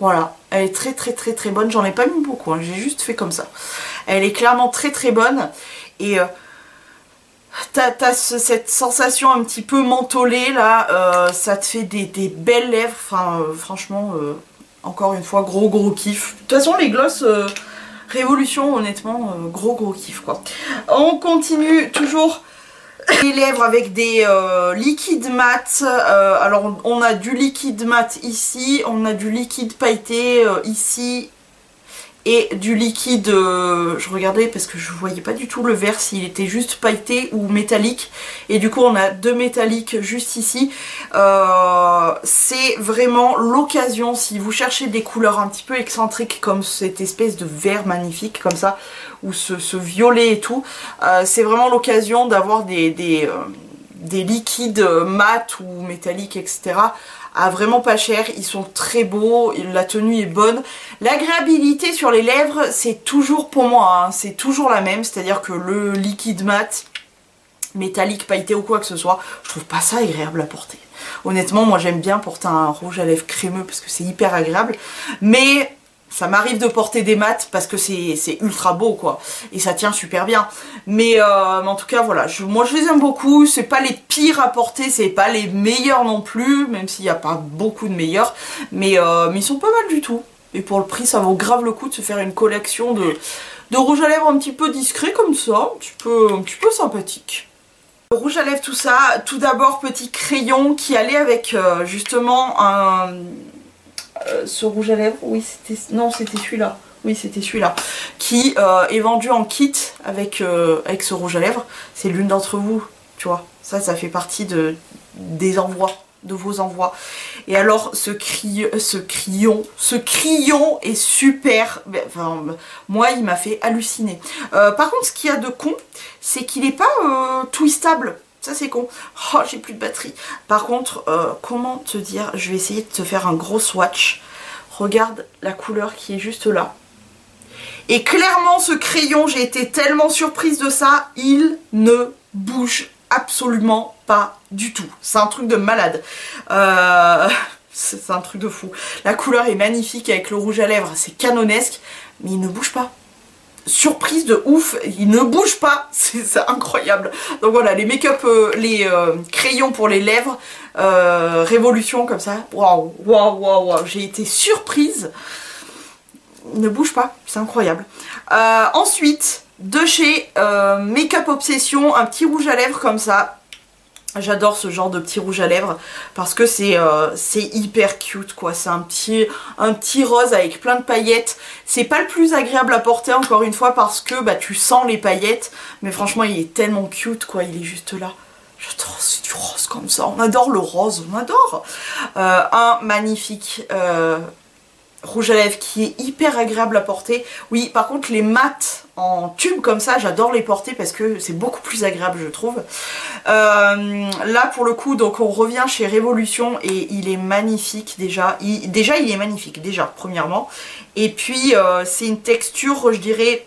Voilà, elle est très bonne. J'en ai pas mis beaucoup, hein, j'ai juste fait comme ça. Elle est clairement très bonne. Et t'as cette sensation un petit peu mentholée là. Ça te fait des belles lèvres. Enfin, franchement, encore une fois, gros kiff. De toute façon, les gloss Révolution, honnêtement, gros kiff quoi. On continue toujours. Les lèvres avec des liquides mat. Alors on a du liquide mat ici, on a du liquide pailleté ici et du liquide, je regardais parce que je voyais pas du tout le vert s'il était juste pailleté ou métallique, et du coup on a 2 métalliques juste ici. C'est vraiment l'occasion, si vous cherchez des couleurs un petit peu excentriques comme cette espèce de vert magnifique comme ça, ou ce violet et tout, c'est vraiment l'occasion d'avoir des liquides mat ou métalliques, etc. à vraiment pas cher. Ils sont très beaux, la tenue est bonne. L'agréabilité sur les lèvres, c'est toujours pour moi, hein, c'est toujours la même. C'est-à-dire que le liquide mat, métallique, pailleté ou quoi que ce soit, je trouve pas ça agréable à porter. Honnêtement, moi j'aime bien porter un rouge à lèvres crémeux parce que c'est hyper agréable. Mais ça m'arrive de porter des mats parce que c'est ultra beau quoi. Et ça tient super bien. Mais en tout cas voilà, moi je les aime beaucoup. C'est pas les pires à porter, c'est pas les meilleurs non plus. Même s'il n'y a pas beaucoup de meilleurs. Mais ils sont pas mal du tout. Et pour le prix, ça vaut grave le coup de se faire une collection de rouge à lèvres un petit peu discret comme ça. Un petit peu sympathique. Le rouge à lèvres, tout ça. Tout d'abord, petit crayon qui allait avec justement ce rouge à lèvres, oui c'était... Non c'était celui-là. Oui c'était celui-là. Qui est vendu en kit avec ce rouge à lèvres. C'est l'une d'entre vous, tu vois. Ça fait partie des envois, de vos envois. Et alors ce crayon est super... Enfin, moi il m'a fait halluciner. Par contre ce qu'il y a de con, c'est qu'il n'est pas twistable. Ça c'est con. Oh j'ai plus de batterie. Par contre, comment te dire, je vais essayer de te faire un gros swatch. Regarde la couleur qui est juste là. Et clairement ce crayon, j'ai été tellement surprise de ça, il ne bouge absolument pas du tout. C'est un truc de malade. C'est un truc de fou. La couleur est magnifique avec le rouge à lèvres, c'est canonesque, mais il ne bouge pas. Surprise de ouf, il ne bouge pas, c'est incroyable. Donc voilà, les make-up, les crayons pour les lèvres, Révolution comme ça, waouh, waouh, waouh, waouh, j'ai été surprise. Il ne bouge pas, c'est incroyable. Ensuite, de chez Make-up Obsession, un petit rouge à lèvres comme ça. J'adore ce genre de petit rouge à lèvres parce que c'est hyper cute quoi, c'est un petit rose avec plein de paillettes. C'est pas le plus agréable à porter encore une fois parce que bah, tu sens les paillettes, mais franchement il est tellement cute quoi, il est juste là. J'adore, c'est du rose comme ça, on adore le rose, on adore. Un magnifique rouge à lèvres qui est hyper agréable à porter. Oui, par contre les mats en tube comme ça, j'adore les porter parce que c'est beaucoup plus agréable je trouve. Là pour le coup, donc on revient chez Révolution et il est magnifique déjà. Il est magnifique déjà premièrement. Et puis c'est une texture, je dirais...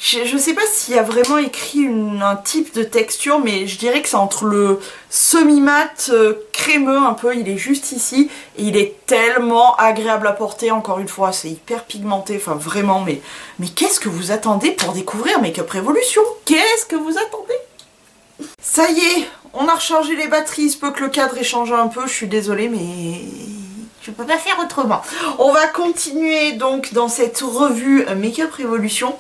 Je sais pas s'il y a vraiment écrit un type de texture, mais je dirais que c'est entre le semi-mat crémeux un peu, il est juste ici, et il est tellement agréable à porter, encore une fois, c'est hyper pigmenté, enfin vraiment, mais qu'est-ce que vous attendez pour découvrir Make-up Révolution? Qu'est-ce que vous attendez? Ça y est, on a rechargé les batteries, il se peut que le cadre ait changé un peu, je suis désolée, mais... je peux pas faire autrement. On va continuer donc dans cette revue Make-up Révolution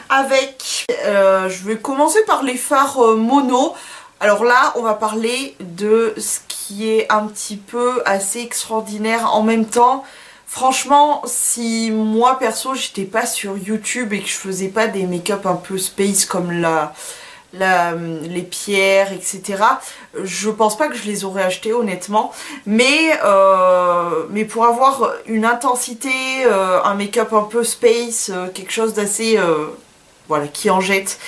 avec, je vais commencer par les fards mono. Alors là, on va parler de ce qui est un petit peu assez extraordinaire en même temps. Franchement, si moi perso, j'étais pas sur YouTube et que je faisais pas des make-up un peu space comme les pierres, etc. Je pense pas que je les aurais achetés honnêtement, mais pour avoir une intensité, un make-up un peu space, quelque chose d'assez voilà, qui en jette.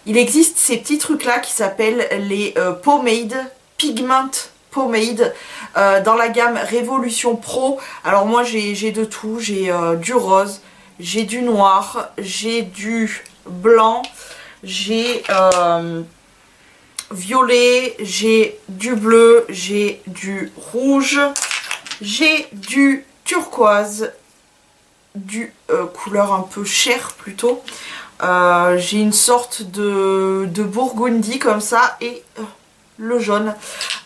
Il existe ces petits trucs là qui s'appellent les pomades, pigment pomade, dans la gamme Révolution Pro. Alors moi j'ai de tout, j'ai du rose, j'ai du noir, j'ai du blanc, j'ai violet, j'ai du bleu, j'ai du rouge, j'ai du turquoise, du couleur un peu chair plutôt, j'ai une sorte de burgundy comme ça et le jaune.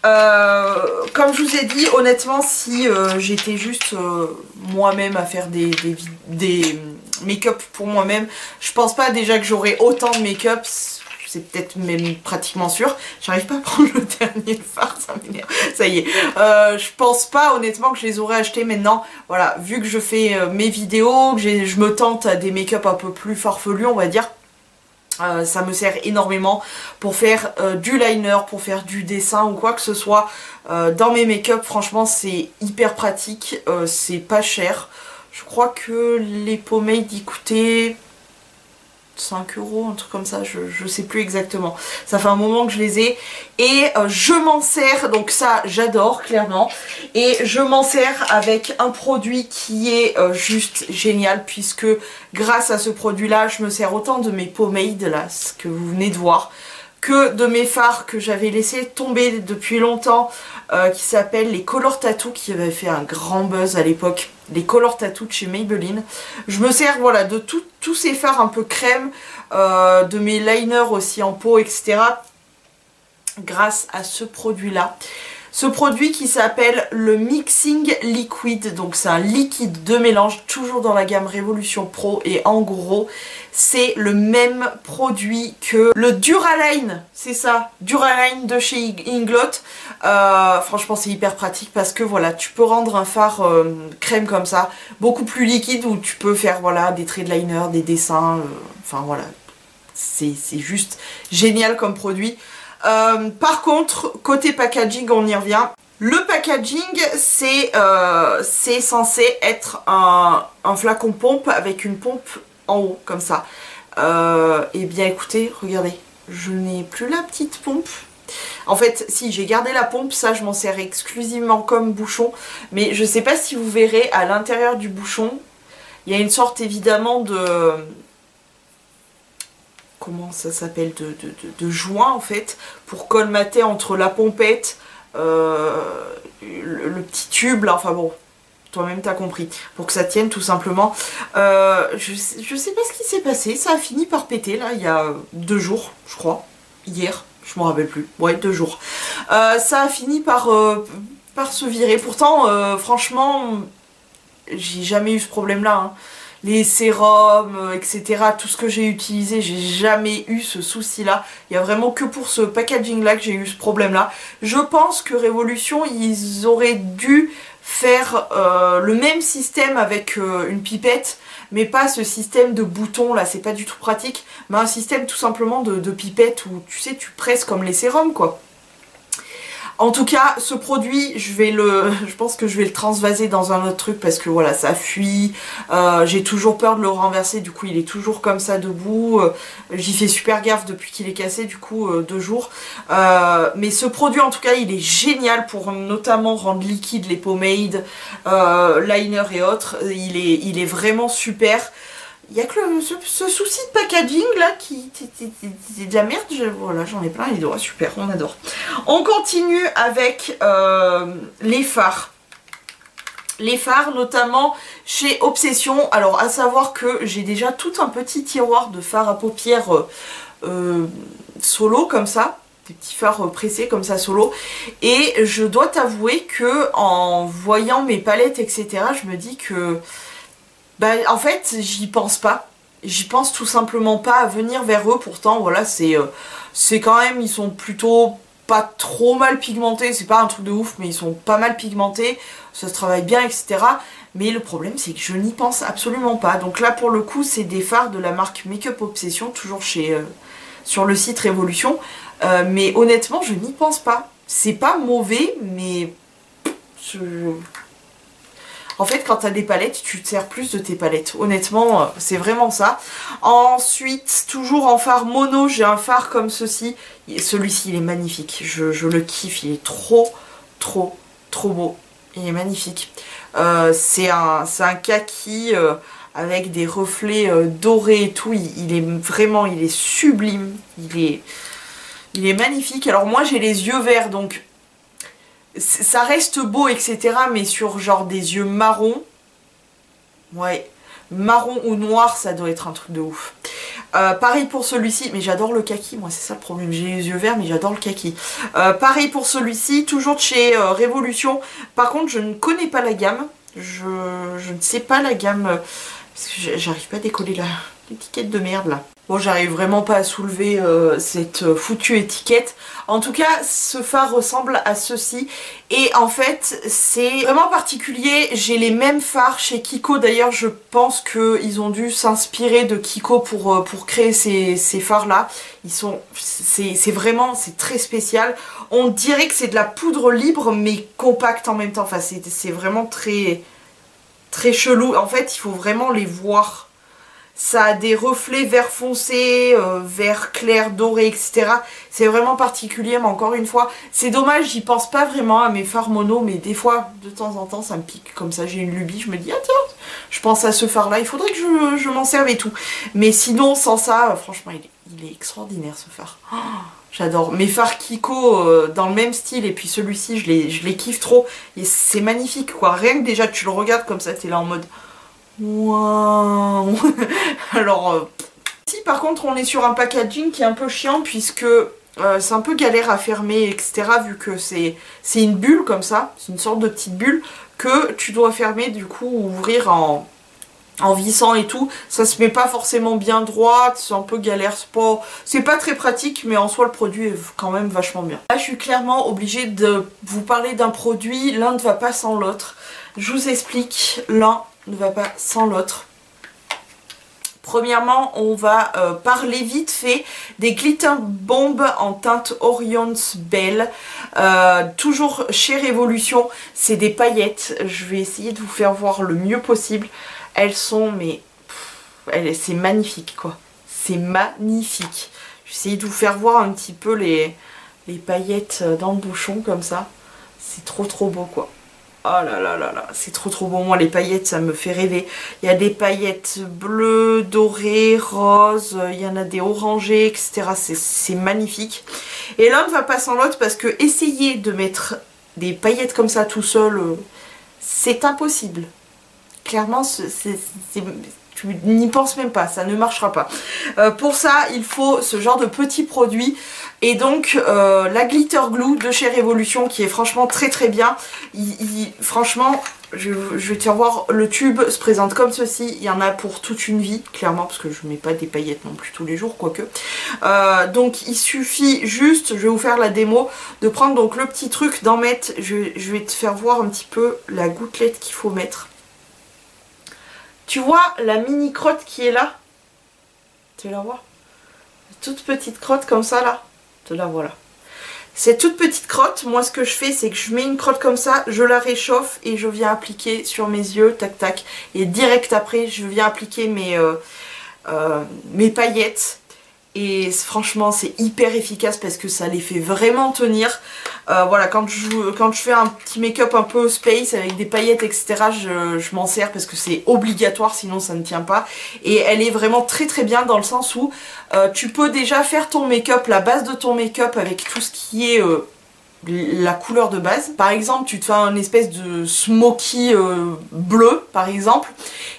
Comme je vous ai dit, honnêtement, si j'étais juste moi-même à faire des make-up pour moi-même, je pense pas déjà que j'aurais autant de make-up. C'est peut-être même pratiquement sûr. J'arrive pas à prendre le dernier fard, ça m'énerve. Ça y est. Je pense pas honnêtement que je les aurais achetés maintenant. Voilà, vu que je fais mes vidéos, que je me tente à des make-up un peu plus farfelus, on va dire. Ça me sert énormément pour faire du liner, pour faire du dessin ou quoi que ce soit. Dans mes make-up, franchement, c'est hyper pratique. C'est pas cher. Je crois que les pomades y coûtaient 5 euros, un truc comme ça, je sais plus exactement. Ça fait un moment que je les ai et je m'en sers, donc ça j'adore clairement. Et je m'en sers avec un produit qui est juste génial puisque grâce à ce produit là je me sers autant de mes pomades là, ce que vous venez de voir, que de mes fards que j'avais laissé tomber depuis longtemps, qui s'appellent les Color Tattoo, qui avaient fait un grand buzz à l'époque, les Color Tattoo de chez Maybelline. Je me sers voilà de tous ces fards un peu crème, de mes liners aussi en peau, etc. grâce à ce produit là. Ce produit qui s'appelle le Mixing Liquid, donc c'est un liquide de mélange, toujours dans la gamme Révolution Pro, et en gros c'est le même produit que le Duraline, c'est ça, Duraline de chez Inglot. Franchement c'est hyper pratique parce que voilà, tu peux rendre un fard crème comme ça beaucoup plus liquide, où tu peux faire voilà des traits de liner, des dessins, enfin voilà, c'est juste génial comme produit. Par contre, côté packaging, on y revient. Le packaging, c'est censé être un flacon pompe avec une pompe en haut, comme ça. Et bien écoutez, regardez, je n'ai plus la petite pompe. En fait, si, j'ai gardé la pompe, ça je m'en sers exclusivement comme bouchon. Mais je sais pas si vous verrez, à l'intérieur du bouchon, il y a une sorte évidemment de... comment ça s'appelle, de joint en fait, pour colmater entre la pompette, le petit tube là, enfin bon, toi-même t'as compris, pour que ça tienne tout simplement. Je sais pas ce qui s'est passé, ça a fini par péter là, il y a 2 jours, je crois, hier, je m'en rappelle plus, ouais 2 jours. Ça a fini par se virer, pourtant franchement, j'ai jamais eu ce problème là, hein. Les sérums, etc. Tout ce que j'ai utilisé, j'ai jamais eu ce souci-là. Il y a vraiment que pour ce packaging-là que j'ai eu ce problème-là. Je pense que Révolution, ils auraient dû faire le même système avec une pipette, mais pas ce système de bouton là, c'est pas du tout pratique, mais un système tout simplement de pipette où tu sais, tu presses comme les sérums quoi. En tout cas, ce produit, je pense que je vais le transvaser dans un autre truc parce que voilà, ça fuit. J'ai toujours peur de le renverser, du coup il est toujours comme ça debout. J'y fais super gaffe depuis qu'il est cassé, du coup 2 jours. Mais ce produit en tout cas, il est génial pour notamment rendre liquide les pomades, liner et autres. Il est vraiment super. Il n'y a que ce souci de packaging là qui c'est de la merde. Voilà, j'en ai plein les doigts, super, on adore. On continue avec les fards. Les fards notamment chez Obsession. Alors à savoir que j'ai déjà tout un petit tiroir de fards à paupières solo comme ça. Des petits fards pressés comme ça solo. Et je dois t'avouer que en voyant mes palettes etc, je me dis que... bah, en fait, j'y pense pas. J'y pense tout simplement pas à venir vers eux. Pourtant, voilà, c'est quand même, ils sont plutôt pas trop mal pigmentés. C'est pas un truc de ouf, mais ils sont pas mal pigmentés. Ça se travaille bien, etc. Mais le problème, c'est que je n'y pense absolument pas. Donc là, pour le coup, c'est des fards de la marque Make-up Obsession, toujours sur le site Révolution. Mais honnêtement, je n'y pense pas. C'est pas mauvais, mais... En fait, quand tu as des palettes, tu te sers plus de tes palettes. Honnêtement, c'est vraiment ça. Ensuite, toujours en fard mono, j'ai un fard comme ceci. Celui-ci, il est magnifique. Je le kiffe. Il est trop beau. Il est magnifique. C'est un kaki avec des reflets dorés et tout. Il est sublime. Il est magnifique. Alors moi, j'ai les yeux verts, donc... ça reste beau etc, mais sur genre des yeux marrons, ouais, marron ou noir, ça doit être un truc de ouf. Pareil pour celui-ci, mais j'adore le kaki, moi c'est ça le problème, j'ai les yeux verts mais j'adore le kaki. Pareil pour celui-ci, toujours de chez Révolution. Par contre je ne connais pas la gamme, je ne sais pas la gamme, parce que j'arrive pas à décoller l'étiquette de merde là. Bon, j'arrive vraiment pas à soulever cette foutue étiquette. En tout cas, ce fard ressemble à ceci. Et en fait, c'est vraiment particulier. J'ai les mêmes fards chez Kiko. D'ailleurs, je pense qu'ils ont dû s'inspirer de Kiko pour créer ces fards-là. C'est vraiment, c'est très spécial. On dirait que c'est de la poudre libre, mais compacte en même temps. Enfin, c'est vraiment très chelou. En fait, il faut vraiment les voir. Ça a des reflets vert foncé, vert clair, doré, etc. C'est vraiment particulier, mais encore une fois, c'est dommage, j'y pense pas vraiment à mes fards mono, mais des fois, de temps en temps, ça me pique comme ça, j'ai une lubie, je me dis, ah tiens, je pense à ce fard là, il faudrait que je m'en serve et tout. Mais sinon, sans ça, franchement, il est extraordinaire ce fard. Oh, j'adore. Mes fards Kiko dans le même style, et puis celui-ci, je les kiffe trop. Et c'est magnifique, quoi. Rien que déjà, tu le regardes comme ça, t'es là en mode... Waouh. Alors, si par contre, on est sur un packaging qui est un peu chiant, puisque... c'est un peu galère à fermer, etc. Vu que c'est une bulle comme ça, c'est une sorte de petite bulle que tu dois fermer, du coup ouvrir en vissant et tout. Ça se met pas forcément bien droit, c'est un peu galère, c'est pas très pratique, mais en soi le produit est quand même vachement bien. Là je suis clairement obligée de vous parler d'un produit, l'un ne va pas sans l'autre. Je vous explique, l'un ne va pas sans l'autre. Premièrement, on va parler vite fait des Glitter Bomb en teinte Orion's Belle. Toujours chez Révolution, c'est des paillettes. Je vais essayer de vous faire voir le mieux possible. Elles sont, mais c'est magnifique quoi. C'est magnifique. Je vais essayer de vous faire voir un petit peu les paillettes dans le bouchon comme ça. C'est trop beau quoi. Oh là là là là, c'est trop beau. Moi les paillettes ça me fait rêver. Il y a des paillettes bleues, dorées, roses, il y en a des orangées, etc. C'est magnifique. Et l'un ne va pas sans l'autre parce que essayer de mettre des paillettes comme ça tout seul, c'est impossible. Clairement, tu n'y penses même pas, ça ne marchera pas. Pour ça, il faut ce genre de petits produits. Et donc, la Glitter Glue de chez Révolution, qui est franchement très bien. Franchement, je vais te faire voir, le tube se présente comme ceci. Il y en a pour toute une vie, clairement, parce que je ne mets pas des paillettes non plus tous les jours, quoique. Donc, il suffit juste, je vais vous faire la démo, de prendre donc le petit truc, d'en mettre. Je vais te faire voir un petit peu la gouttelette qu'il faut mettre. Tu vois la mini crotte qui est là? Tu la vois? Toute petite crotte comme ça là. Te la voilà. Cette toute petite crotte, moi ce que je fais c'est que je mets une crotte comme ça, je la réchauffe et je viens appliquer sur mes yeux, tac tac. Et direct après je viens appliquer mes paillettes. Et franchement c'est hyper efficace parce que ça les fait vraiment tenir. Voilà, quand je fais un petit make-up un peu space avec des paillettes etc, je m'en sers parce que c'est obligatoire, sinon ça ne tient pas. Et elle est vraiment très bien dans le sens où tu peux déjà faire ton make-up, la base de ton make-up avec tout ce qui est la couleur de base. Par exemple, tu te fais une espèce de smoky bleu par exemple,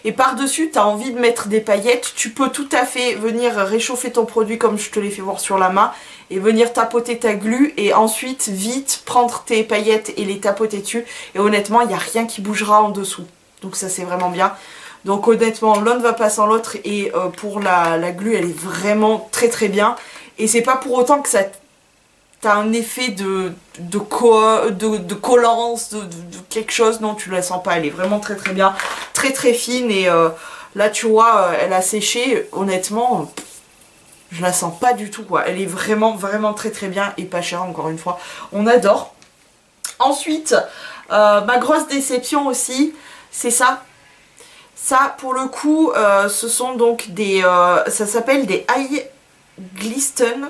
et par dessus tu as envie de mettre des paillettes, tu peux tout à fait venir réchauffer ton produit comme je te l'ai fait voir sur la main et venir tapoter ta glu et ensuite vite prendre tes paillettes et les tapoter dessus, et honnêtement il n'y a rien qui bougera en dessous, donc ça c'est vraiment bien. Donc honnêtement l'un ne va pas sans l'autre, et pour la glu elle est vraiment très bien, et c'est pas pour autant que ça t'as un effet de collance, de quelque chose, non tu la sens pas, elle est vraiment très bien, très fine, et là tu vois elle a séché, honnêtement je la sens pas du tout quoi, elle est vraiment très bien et pas chère encore une fois, on adore. Ensuite ma grosse déception aussi c'est ça. Ça pour le coup ce sont donc des ça s'appelle des Eye Glisten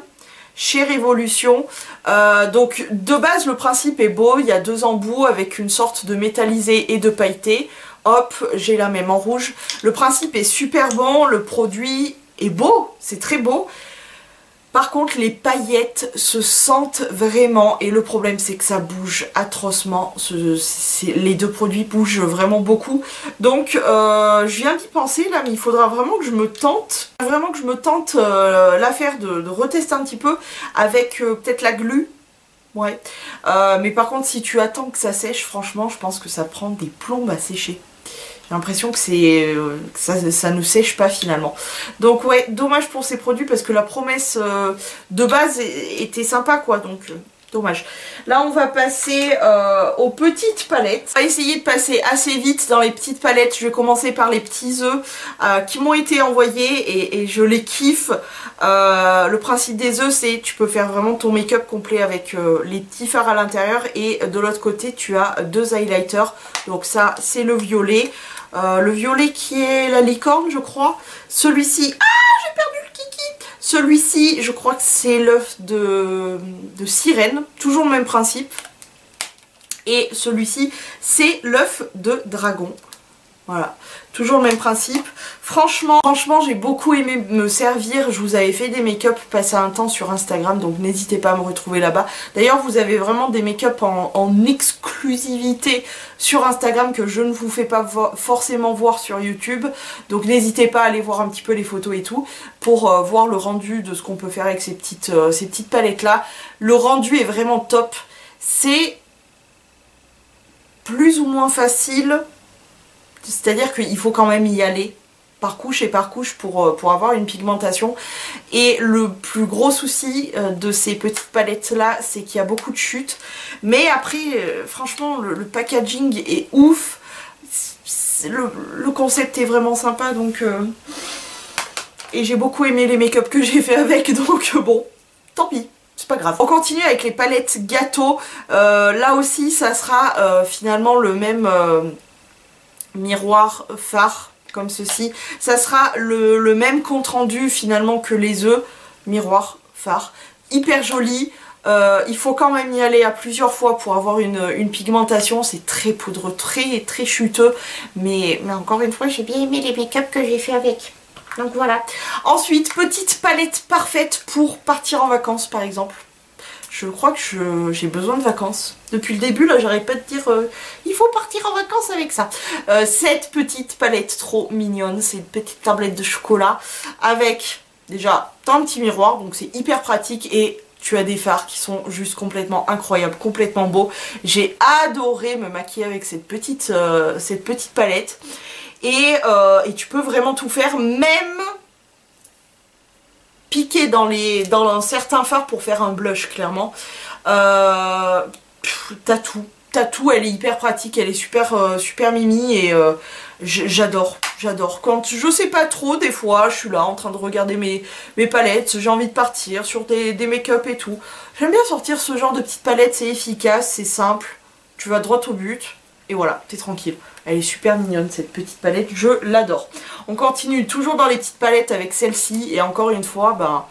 chez Révolution. Donc de base le principe est beau, il y a deux embouts avec une sorte de métallisé et de pailleté. Hop, j'ai la même en rouge. Le principe est super bon, le produit est beau, c'est très beau. Par contre les paillettes se sentent vraiment, et le problème c'est que ça bouge atrocement, les deux produits bougent vraiment beaucoup. Donc je viens d'y penser là, mais il faudra vraiment que je me tente, l'affaire de retester un petit peu avec peut-être la glu. Ouais, mais par contre si tu attends que ça sèche, franchement je pense que ça prend des plombes à sécher. J'ai l'impression que ça ne sèche pas finalement. Donc ouais, dommage pour ces produits parce que la promesse de base était sympa quoi, donc dommage. Là on va passer aux petites palettes. On va essayer de passer assez vite dans les petites palettes. Je vais commencer par les petits œufs qui m'ont été envoyés et je les kiffe. Le principe des œufs c'est tu peux faire vraiment ton make-up complet avec les petits fards à l'intérieur, et de l'autre côté tu as deux highlighters. Donc ça c'est le violet. Le violet qui est la licorne, je crois. Celui-ci... Ah, j'ai perdu le kiki. Celui-ci, je crois que c'est l'œuf de sirène. Toujours le même principe. Et celui-ci, c'est l'œuf de dragon. Voilà, toujours le même principe. Franchement, j'ai beaucoup aimé me servir. Je vous avais fait des make-up passer un temps sur Instagram, donc n'hésitez pas à me retrouver là-bas. D'ailleurs, vous avez vraiment des make-up en exclusivité sur Instagram que je ne vous fais pas forcément voir sur YouTube. Donc n'hésitez pas à aller voir un petit peu les photos et tout pour voir le rendu de ce qu'on peut faire avec ces petites palettes-là. Le rendu est vraiment top. C'est plus ou moins facile. C'est-à-dire qu'il faut quand même y aller par couche et par couche pour avoir une pigmentation. Et le plus gros souci de ces petites palettes là, c'est qu'il y a beaucoup de chutes. Mais après, franchement, le packaging est ouf. Le concept est vraiment sympa. Donc, et j'ai beaucoup aimé les make-up que j'ai fait avec. Donc bon, tant pis. C'est pas grave. On continue avec les palettes gâteau. Là aussi, ça sera finalement le même... miroir fard comme ceci, ça sera le même compte rendu finalement que les œufs, miroir fard, hyper joli. Il faut quand même y aller à plusieurs fois pour avoir une pigmentation. C'est très poudreux, très chuteux, mais encore une fois, j'ai bien aimé les make-up que j'ai fait avec. Donc voilà. Ensuite, petite palette parfaite pour partir en vacances par exemple. Je crois que j'ai besoin de vacances. Depuis le début, là, j'arrête pas de dire il faut partir en vacances avec ça. Cette petite palette trop mignonne, c'est une petite tablette de chocolat avec déjà un petit miroir, donc c'est hyper pratique et tu as des fards qui sont juste complètement incroyables, complètement beaux. J'ai adoré me maquiller avec cette petite palette et tu peux vraiment tout faire, même piquer dans certains fards pour faire un blush clairement. T'as tout, elle est hyper pratique, elle est super mimi et j'adore. Quand je sais pas trop, des fois je suis là en train de regarder mes palettes, j'ai envie de partir sur des make-up et tout. J'aime bien sortir ce genre de petites palettes, c'est efficace, c'est simple, tu vas droit au but et voilà, t'es tranquille. Elle est super mignonne cette petite palette, je l'adore. On continue toujours dans les petites palettes avec celle-ci et encore une fois, ben...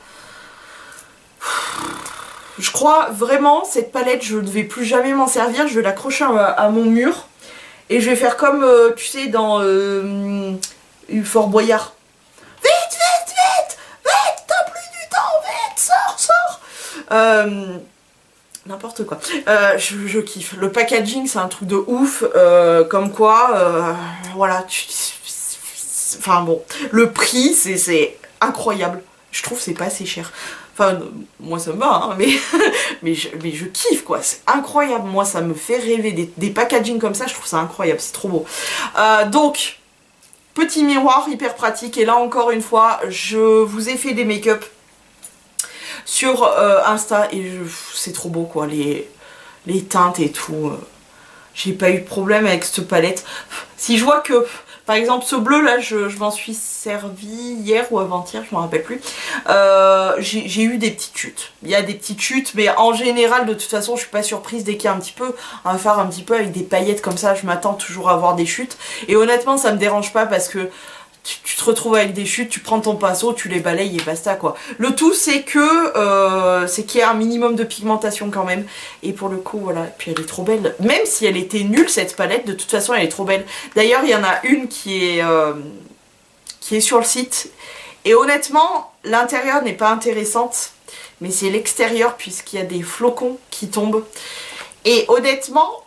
je crois vraiment cette palette, je ne vais plus jamais m'en servir, je vais l'accrocher à mon mur. Et je vais faire comme, tu sais, dans Fort Boyard. Vite, t'as plus du temps, vite, sors. N'importe quoi. Je kiffe. Le packaging, c'est un truc de ouf. Comme quoi, voilà. Enfin bon, le prix, c'est incroyable. Je trouve que c'est pas assez cher. Enfin, moi ça me va, hein, mais je kiffe quoi, c'est incroyable. Moi ça me fait rêver, des packaging comme ça, je trouve ça incroyable, c'est trop beau. Donc, petit miroir hyper pratique. Et là encore une fois, je vous ai fait des make-up sur Insta et c'est trop beau quoi, les teintes et tout. J'ai pas eu de problème avec cette palette. Si je vois que... Par exemple ce bleu là, je m'en suis servi hier ou avant-hier, je me rappelle plus. J'ai eu des petites chutes. Il y a des petites chutes, mais en général de toute façon je suis pas surprise dès qu'il y a un fard un petit peu avec des paillettes comme ça, je m'attends toujours à avoir des chutes. Et honnêtement ça me dérange pas parce que tu te retrouves avec des chutes, tu prends ton pinceau, tu les balayes et basta quoi. Le tout c'est que qu'il y a un minimum de pigmentation quand même. Et pour le coup voilà, puis elle est trop belle. Même si elle était nulle cette palette, de toute façon elle est trop belle. D'ailleurs il y en a une qui est sur le site. Et honnêtement l'intérieur n'est pas intéressante, mais c'est l'extérieur puisqu'il y a des flocons qui tombent. Et honnêtement,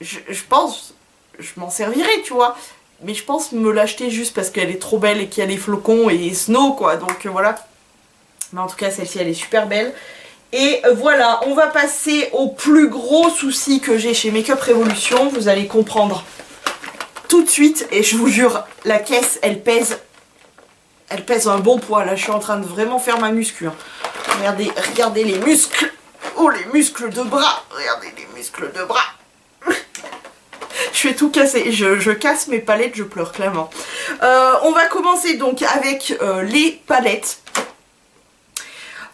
je pense, je m'en servirai tu vois. Mais je pense me l'acheter juste parce qu'elle est trop belle et qu'il y a les flocons et snow quoi, donc voilà. Mais en tout cas celle-ci elle est super belle. Et voilà, on va passer au plus gros souci que j'ai chez Make Up Révolution. Vous allez comprendre tout de suite et je vous jure, la caisse elle pèse un bon poids. Là je suis en train de vraiment faire ma muscu. Hein. Regardez les muscles. Oh les muscles de bras. Regardez les muscles de bras. Je vais tout casser, je casse mes palettes, je pleure clairement. On va commencer donc avec les palettes.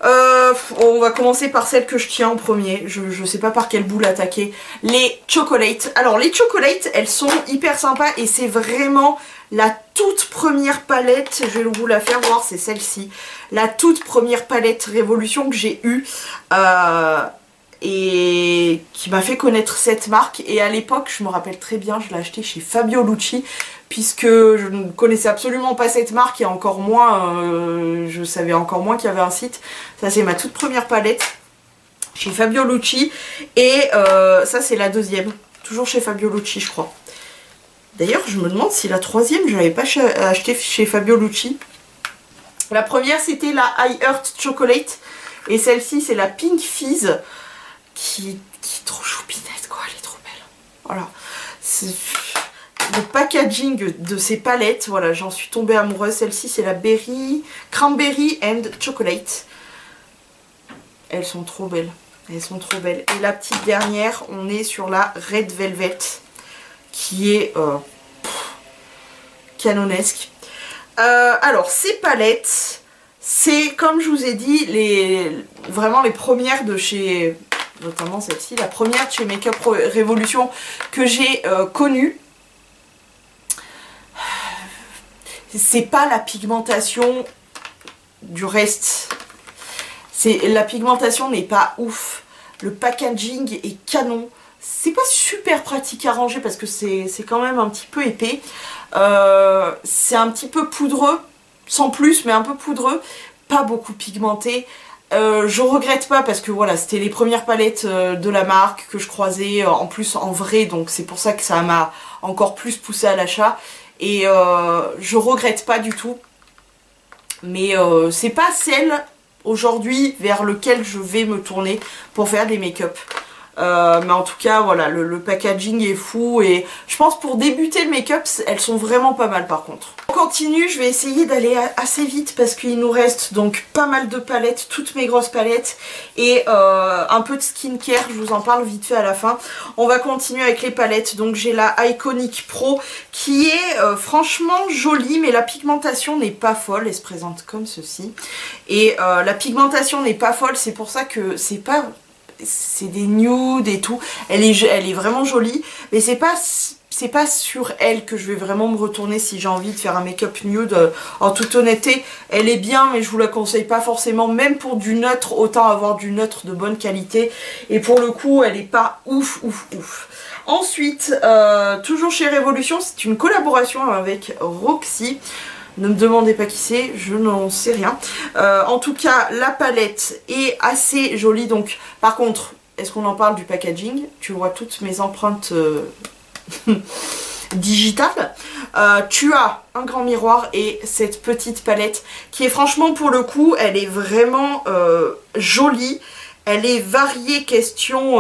On va commencer par celle que je tiens en premier. Je sais pas par quelle boule attaquer. Les chocolates. Alors les chocolates, elles sont hyper sympas et c'est vraiment la toute première palette. Je vais vous la faire voir, c'est celle-ci. La toute première palette Révolution que j'ai eue. Et qui m'a fait connaître cette marque. Et à l'époque, je me rappelle très bien, je l'ai acheté chez Fabio Lucci, puisque je ne connaissais absolument pas cette marque et encore moins, je savais encore moins qu'il y avait un site. Ça c'est ma toute première palette chez Fabio Lucci et ça c'est la deuxième, toujours chez Fabio Lucci je crois. D'ailleurs je me demande si la troisième je l'avais pas acheté chez Fabio Lucci. La première c'était la I Heart Chocolate et celle-ci c'est la Pink Fizz qui est trop choupinette quoi, elle est trop belle. Voilà, c'est le packaging de ces palettes, voilà, j'en suis tombée amoureuse. Celle-ci c'est la Berry, Cranberry and Chocolate. Elles sont trop belles, elles sont trop belles. Et la petite dernière, on est sur la Red Velvet, qui est canonesque. Alors ces palettes, c'est comme je vous ai dit, vraiment les premières de chez, notamment celle-ci, la première de chez Make Up Revolution que j'ai connue. C'est pas la pigmentation du reste. La pigmentation n'est pas ouf. Le packaging est canon. C'est pas super pratique à ranger parce que c'est quand même un petit peu épais. C'est un petit peu poudreux, sans plus, mais un peu poudreux. Pas beaucoup pigmenté. Je regrette pas parce que voilà, c'était les premières palettes de la marque que je croisais en plus en vrai. Donc c'est pour ça que ça m'a encore plus poussé à l'achat. Et je regrette pas du tout, mais c'est pas celle aujourd'hui vers lequel je vais me tourner pour faire des make-up. Mais en tout cas voilà, le packaging est fou et je pense pour débuter le make-up elles sont vraiment pas mal par contre. On continue, je vais essayer d'aller assez vite parce qu'il nous reste donc pas mal de palettes, toutes mes grosses palettes et un peu de skincare, je vous en parle vite fait à la fin. On va continuer avec les palettes, donc j'ai la Iconic Pro qui est franchement jolie mais la pigmentation n'est pas folle, elle se présente comme ceci et la pigmentation n'est pas folle, c'est pour ça que c'est des nudes et tout, elle est vraiment jolie mais c'est pas sur elle que je vais vraiment me retourner si j'ai envie de faire un make-up nude. En toute honnêteté elle est bien mais je vous la conseille pas forcément, même pour du neutre autant avoir du neutre de bonne qualité et pour le coup elle est pas ouf. Ensuite toujours chez Révolution, c'est une collaboration avec Roxy. Ne me demandez pas qui c'est, je n'en sais rien. En tout cas, la palette est assez jolie. Donc, par contre, est-ce qu'on en parle du packaging? Tu vois toutes mes empreintes digitales. Tu as un grand miroir et cette petite palette qui est franchement, pour le coup, elle est vraiment jolie. Elle est variée question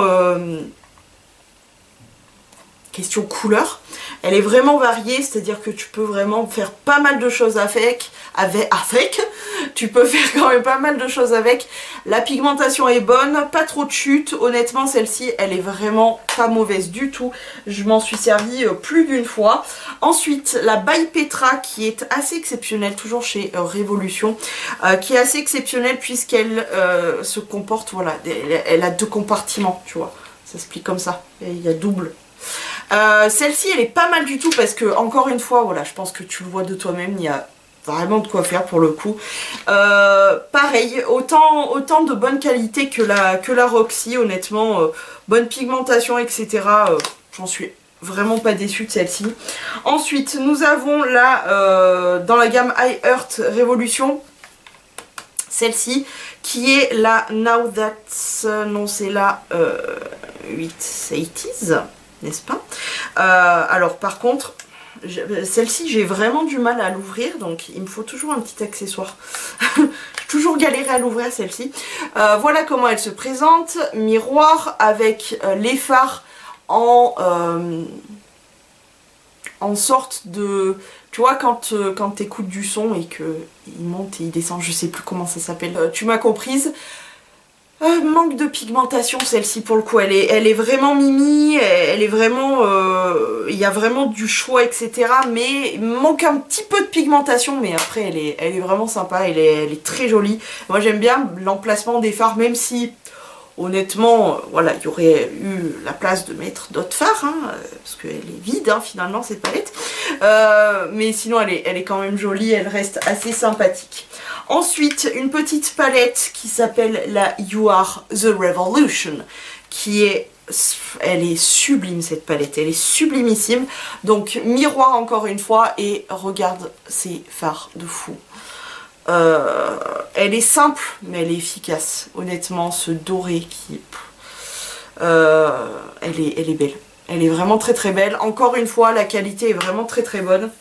couleur. Elle est vraiment variée, c'est-à-dire que tu peux vraiment faire pas mal de choses avec. Tu peux faire quand même pas mal de choses avec. La pigmentation est bonne, pas trop de chute. Honnêtement, celle-ci, elle est vraiment pas mauvaise du tout. Je m'en suis servie plus d'une fois. Ensuite, la By Petra qui est assez exceptionnelle, toujours chez Révolution, qui est assez exceptionnelle puisqu'elle se comporte, voilà, elle a deux compartiments, tu vois. Ça se plie comme ça, et il y a double. Celle-ci elle est pas mal du tout parce que encore une fois voilà, je pense que tu le vois de toi-même, il y a vraiment de quoi faire pour le coup. Pareil, autant de bonne qualité que la Roxy, honnêtement, bonne pigmentation etc, j'en suis vraiment pas déçue de celle-ci. Ensuite nous avons là dans la gamme I Heart Revolution celle-ci qui est la Now That's, non c'est la 880s, n'est-ce pas? Alors par contre, celle-ci j'ai vraiment du mal à l'ouvrir, donc il me faut toujours un petit accessoire. J'ai toujours galéré à l'ouvrir celle-ci. Voilà comment elle se présente, miroir avec les fards en sorte de... Tu vois quand t'écoutes du son et que il monte et il descend, je sais plus comment ça s'appelle, tu m'as comprise. Manque de pigmentation celle-ci pour le coup, elle est vraiment mimi, elle est vraiment, il y a vraiment du choix etc. Mais il manque un petit peu de pigmentation, mais après elle est vraiment sympa, elle est très jolie. Moi j'aime bien l'emplacement des fards, même si honnêtement, voilà, il y aurait eu la place de mettre d'autres fards, hein, parce qu'elle est vide hein, finalement cette palette. Mais sinon elle est quand même jolie, elle reste assez sympathique. Ensuite, une petite palette qui s'appelle la You Are The Revolution, elle est sublime cette palette, elle est sublimissime. Donc miroir encore une fois et regarde ces fards de fou. Elle est simple mais elle est efficace. Honnêtement, ce doré qui... elle est belle. Elle est vraiment très très belle. Encore une fois, la qualité est vraiment très très bonne.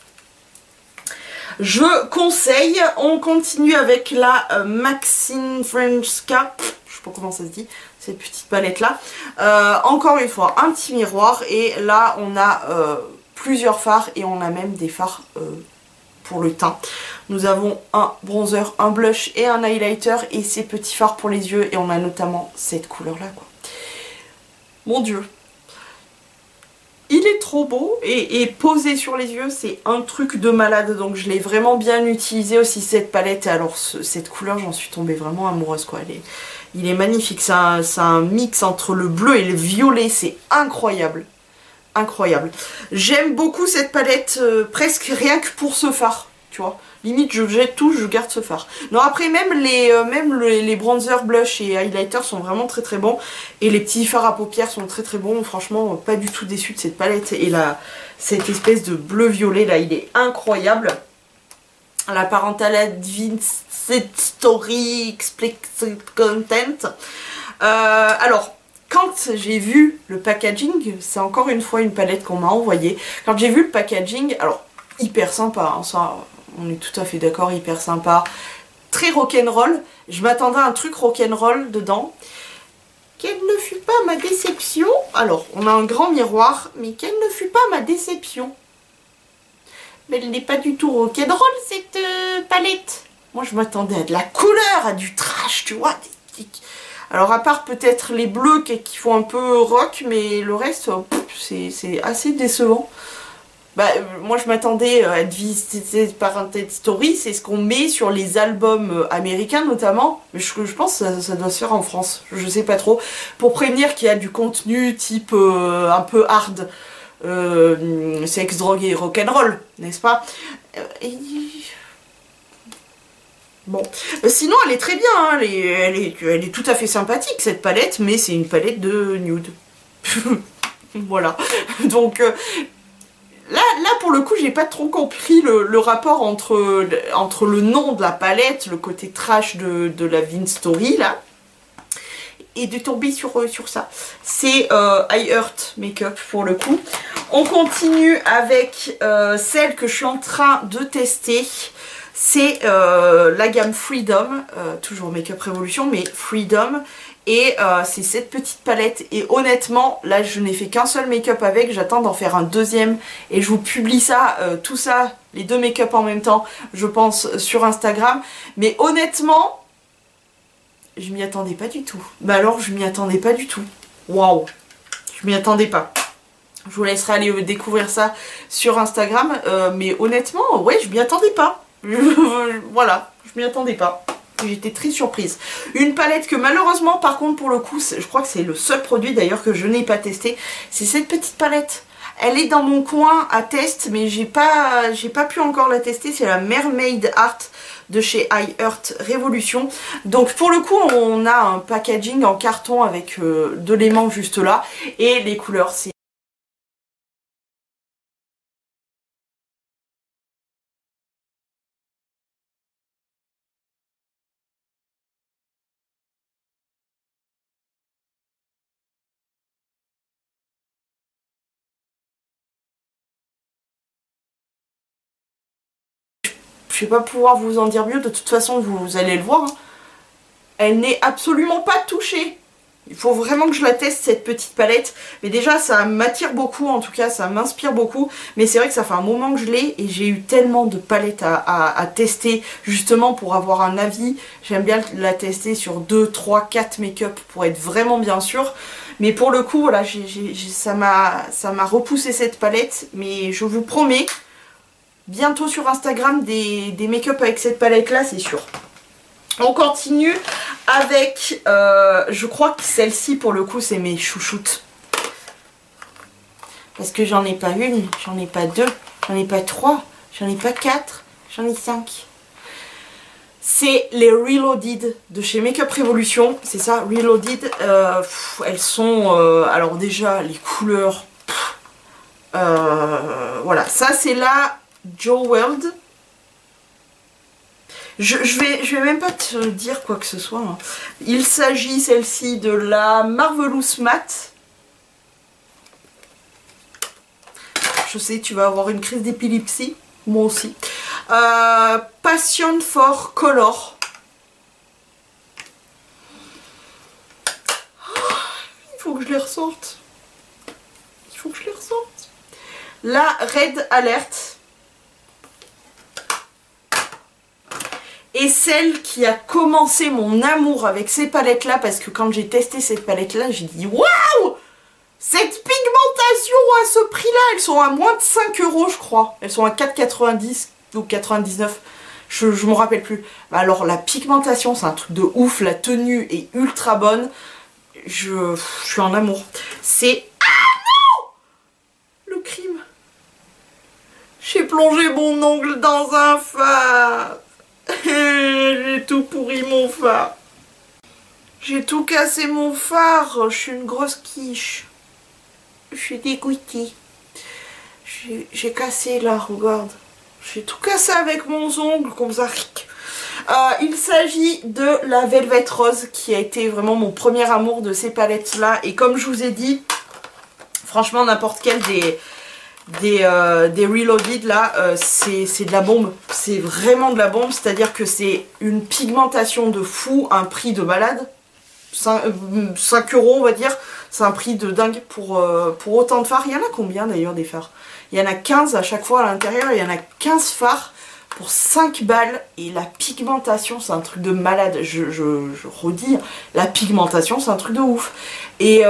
Je conseille. On continue avec la Maxine Frenchka. Je sais pas comment ça se dit, cette petite palette là. Encore une fois, un petit miroir. Et là, on a plusieurs fards et on a même des fards pour le teint. Nous avons un bronzer, un blush et un highlighter et ces petits fards pour les yeux. Et on a notamment cette couleur là quoi. Mon dieu. Il est trop beau et posé sur les yeux, c'est un truc de malade. Donc je l'ai vraiment bien utilisé aussi cette palette. Et alors cette couleur, j'en suis tombée vraiment amoureuse quoi. Il est magnifique, c'est un mix entre le bleu et le violet, c'est incroyable. Incroyable. J'aime beaucoup cette palette presque rien que pour ce fard, tu vois. Limite je jette tout, je garde ce fard. Non après même les bronzers, blush et highlighters sont vraiment très très bons. Et les petits fards à paupières sont très très bons. Franchement pas du tout déçu de cette palette. Et là cette espèce de bleu violet là il est incroyable. La Parental Advanced Story Explicit Content. Alors quand j'ai vu le packaging, c'est encore une fois une palette qu'on m'a envoyée. Quand j'ai vu le packaging, alors hyper sympa hein, ça... On est tout à fait d'accord, hyper sympa. Très rock'n'roll. Je m'attendais à un truc rock'n'roll dedans. Quelle ne fut pas ma déception. Alors, on a un grand miroir, mais quelle ne fut pas ma déception. Mais elle n'est pas du tout rock'n'roll cette palette. Moi, je m'attendais à de la couleur, à du trash, tu vois. Alors, à part peut-être les bleus qui font un peu rock, mais le reste, c'est assez décevant. Bah, moi je m'attendais à Advanced Parental Story, c'est ce qu'on met sur les albums américains notamment, mais je pense que ça doit se faire en France, je sais pas trop, pour prévenir qu'il y a du contenu type un peu hard, sexe, drogue et rock'n'roll, n'est-ce pas Bon, sinon elle est très bien, hein. Elle est tout à fait sympathique cette palette, mais c'est une palette de nude. Voilà, donc... Là, pour le coup, j'ai pas trop compris le rapport entre le nom de la palette, le côté trash de la Vince Story, là, et de tomber sur ça. C'est I Heart Makeup, pour le coup. On continue avec celle que je suis en train de tester. C'est la gamme Freedom, toujours Makeup Revolution, mais Freedom. Et c'est cette petite palette. Et honnêtement, là je n'ai fait qu'un seul make-up avec. J'attends d'en faire un deuxième. Et je vous publie ça, tout ça, les deux make-up en même temps, je pense, sur Instagram. Mais honnêtement, je m'y attendais pas du tout. Bah alors, je m'y attendais pas du tout. Waouh, je m'y attendais pas. Je vous laisserai aller découvrir ça sur Instagram. Mais honnêtement, ouais, je m'y attendais pas. Voilà, je m'y attendais pas. J'étais très surprise. Une palette que malheureusement, par contre, pour le coup, je crois que c'est le seul produit d'ailleurs que je n'ai pas testé. C'est cette petite palette. Elle est dans mon coin à test, mais j'ai pas pu encore la tester. C'est la Mermaid Art de chez I Heart Revolution. Donc pour le coup, on a un packaging en carton avec de l'aimant juste là. Et les couleurs, c'est... Je vais pas pouvoir vous en dire mieux, de toute façon vous allez le voir. Hein. Elle n'est absolument pas touchée. Il faut vraiment que je la teste cette petite palette. Mais déjà ça m'attire beaucoup, en tout cas ça m'inspire beaucoup. Mais c'est vrai que ça fait un moment que je l'ai et j'ai eu tellement de palettes à tester justement pour avoir un avis. J'aime bien la tester sur 2, 3, 4 make-up pour être vraiment bien sûre. Mais pour le coup voilà, ça m'a repoussé cette palette. Mais je vous promets, bientôt sur Instagram des make-up avec cette palette là, c'est sûr. On continue avec, je crois que celle-ci pour le coup c'est mes chouchoutes. Parce que j'en ai pas une, j'en ai pas deux, j'en ai pas trois, j'en ai pas quatre, j'en ai 5. C'est les Reloaded de chez Makeup Revolution, c'est ça, Reloaded. Elles sont, alors déjà les couleurs, voilà, ça c'est la Joe World. Je vais même pas te dire quoi que ce soit. Hein. Il s'agit celle-ci de la Marvelous Matte. Je sais, tu vas avoir une crise d'épilepsie. Moi aussi. Passion for Color. Il faut que je les ressorte. Il faut que je les ressorte. La Red Alert. Et celle qui a commencé mon amour avec ces palettes là, parce que quand j'ai testé cette palette là, j'ai dit waouh, cette pigmentation à ce prix là, elles sont à moins de 5 € je crois. Elles sont à 4,90 ou 99, je me rappelle plus. Alors la pigmentation c'est un truc de ouf, la tenue est ultra bonne. Je suis en amour. C'est... Ah non, le crime. J'ai plongé mon ongle dans un fard. J'ai tout pourri mon fard. J'ai tout cassé mon fard. Je suis une grosse quiche. Je suis dégoûtée. J'ai cassé là, regarde. J'ai tout cassé avec mon ongle comme ça. Il s'agit de la Velvet Rose qui a été vraiment mon premier amour de ces palettes là. Et comme je vous ai dit, franchement n'importe quelle des Reloaded là, c'est de la bombe, c'est vraiment de la bombe, c'est à dire que c'est une pigmentation de fou, un prix de malade, 5 € on va dire, c'est un prix de dingue pour autant de fards. Il y en a combien d'ailleurs des fards? Il y en a 15 à chaque fois à l'intérieur, il y en a 15 fards pour 5 balles et la pigmentation c'est un truc de malade, je redis, la pigmentation c'est un truc de ouf et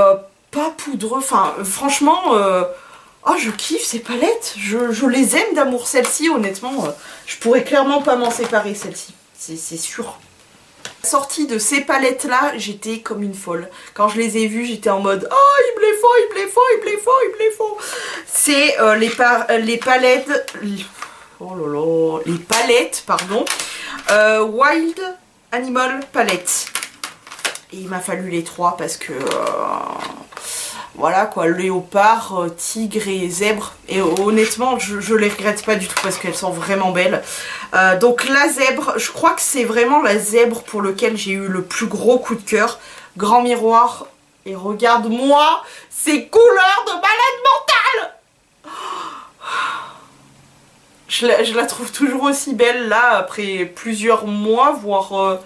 pas poudreux, enfin franchement... Oh, je kiffe ces palettes, je les aime d'amour. Celle-ci, honnêtement, je pourrais clairement pas m'en séparer, celle-ci, c'est sûr. Sortie de ces palettes-là, j'étais comme une folle. Quand je les ai vues, j'étais en mode « Oh, il me les faut, il me les faut, il me les faut, il me les faut !» C'est les palettes... Oh là là, les palettes, pardon. Wild Animal Palette. Et il m'a fallu les 3 parce que... voilà quoi, léopard, tigre et zèbre. Et honnêtement, je les regrette pas du tout parce qu'elles sont vraiment belles. Donc la zèbre, je crois que c'est vraiment la zèbre pour laquelle j'ai eu le plus gros coup de cœur. Grand miroir. Et regarde-moi ces couleurs de malade mentale. Je la trouve toujours aussi belle là, après plusieurs mois, voire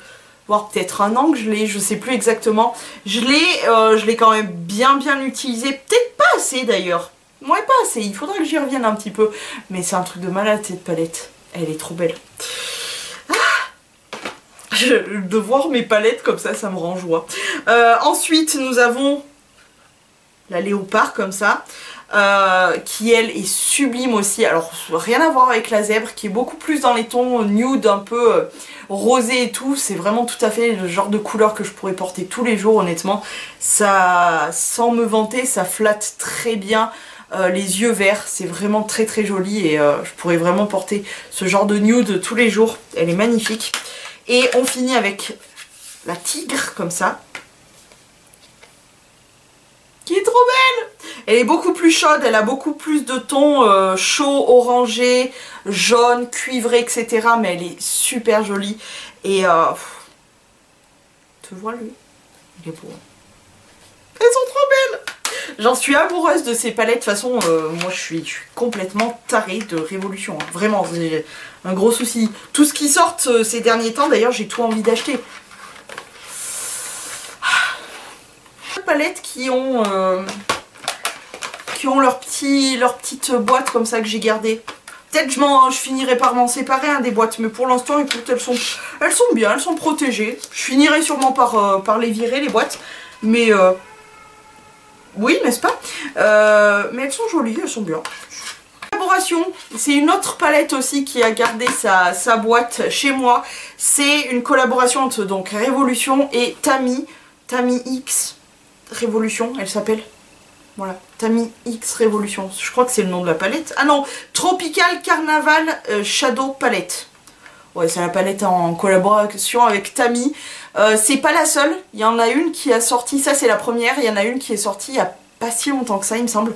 peut-être un an que je l'ai, je sais plus exactement. Je l'ai quand même bien utilisé, peut-être pas assez d'ailleurs. Ouais, pas assez, il faudrait que j'y revienne un petit peu. Mais c'est un truc de malade cette palette, elle est trop belle. De voir mes palettes comme ça me rend joie. Ensuite, nous avons la léopard comme ça. Qui elle est sublime aussi, alors rien à voir avec la zèbre qui est beaucoup plus dans les tons nude, un peu rosé et tout, c'est vraiment tout à fait le genre de couleur que je pourrais porter tous les jours honnêtement, ça, sans me vanter, ça flatte très bien les yeux verts, c'est vraiment très joli et je pourrais vraiment porter ce genre de nude tous les jours, elle est magnifique. Et on finit avec la tigre comme ça, qui est trop belle. Elle est beaucoup plus chaude, elle a beaucoup plus de tons chauds, orangés, jaunes, cuivrés, etc. Mais elle est super jolie. Et tu vois lui, il est beau. Elles sont trop belles. J'en suis amoureuse de ces palettes. De toute façon, moi je suis complètement tarée de Révolution. Hein. Vraiment, c'est un gros souci. Tout ce qui sort ces derniers temps, d'ailleurs, j'ai tout envie d'acheter. palettes qui ont leur petite boîte comme ça que j'ai gardée. Peut-être je finirai par m'en séparer des boîtes, mais pour l'instant, écoute, elles sont bien, elles sont protégées. Je finirai sûrement par les virer, les boîtes, mais oui, n'est-ce pas? Mais elles sont jolies, elles sont bien. Collaboration, c'est une autre palette aussi qui a gardé sa boîte chez moi. C'est une collaboration entre donc Révolution et Tami X Révolution, elle s'appelle. Voilà, Tami X Révolution, je crois que c'est le nom de la palette. Ah non, Tropical Carnaval Shadow Palette. Ouais, c'est la palette en collaboration avec Tami. C'est pas la seule, il y en a une qui a sorti, ça c'est la première, il y en a une qui est sortie il y a pas si longtemps que ça, il me semble.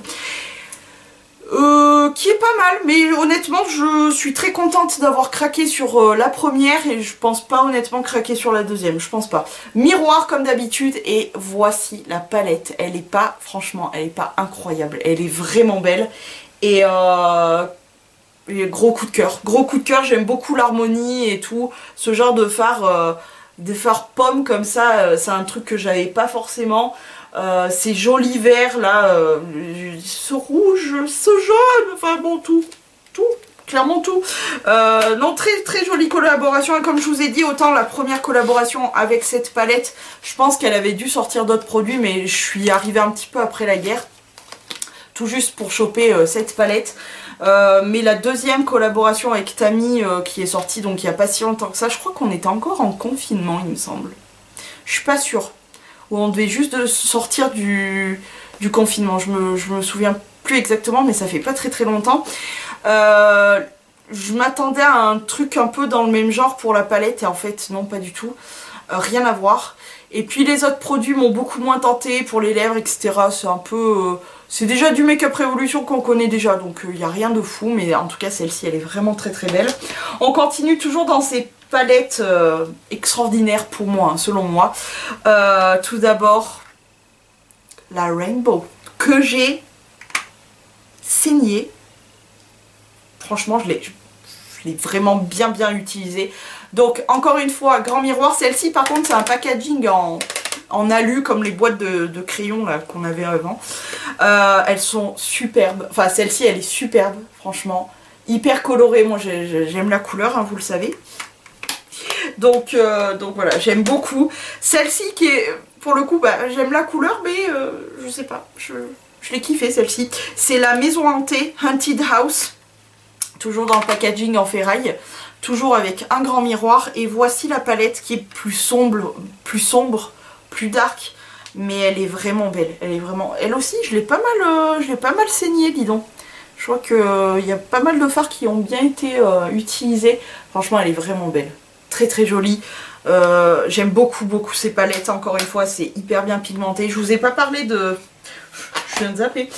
Qui est pas mal, mais honnêtement je suis très contente d'avoir craqué sur la première et je pense pas honnêtement craquer sur la deuxième, je pense pas. Miroir comme d'habitude et voici la palette, elle est pas, franchement elle est pas incroyable, elle est vraiment belle et gros coup de cœur, j'aime beaucoup l'harmonie et tout, ce genre de fard pomme comme ça, c'est un truc que j'avais pas forcément. Ces jolis verts là, ce rouge, ce jaune, enfin bon tout, clairement tout. Non, très jolie collaboration et comme je vous ai dit, autant la première collaboration avec cette palette, je pense qu'elle avait dû sortir d'autres produits mais je suis arrivée un petit peu après la guerre, tout juste pour choper cette palette. Mais la deuxième collaboration avec Tami qui est sortie donc il n'y a pas si longtemps que ça, je crois qu'on était encore en confinement il me semble, je suis pas sûre. Où on devait juste sortir du confinement, je me souviens plus exactement mais ça fait pas très longtemps. Je m'attendais à un truc un peu dans le même genre pour la palette et en fait non pas du tout, rien à voir. Et puis les autres produits m'ont beaucoup moins tenté pour les lèvres etc, c'est un peu... c'est déjà du Make Up Révolution qu'on connaît déjà donc il n'y a rien de fou mais en tout cas celle-ci elle est vraiment très belle. On continue toujours dans ces palette extraordinaire pour moi, hein, selon moi. Tout d'abord, la Rainbow, que j'ai saignée. Franchement, je l'ai vraiment bien utilisée. Donc, encore une fois, grand miroir. Celle-ci, par contre, c'est un packaging en alu, comme les boîtes de crayons qu'on avait avant. Elles sont superbes. Enfin, celle-ci, elle est superbe, franchement. Hyper colorée. Moi, j'aime la couleur, hein, vous le savez. Donc voilà, j'aime beaucoup. Celle-ci qui est, pour le coup, bah, j'aime la couleur, mais je sais pas, je l'ai kiffé celle-ci. C'est la Maison Hantée, Haunted House. Toujours dans le packaging en ferraille. Toujours avec un grand miroir. Et voici la palette qui est plus sombre, plus dark. Mais elle est vraiment belle. Elle est vraiment... Elle aussi, je l'ai pas mal saignée, dis donc. Je crois qu'il y a pas mal de fards qui ont bien été utilisés. Franchement, elle est vraiment belle. Très jolie. J'aime beaucoup ces palettes, encore une fois c'est hyper bien pigmenté. Je vous ai pas parlé de... Je viens de zapper.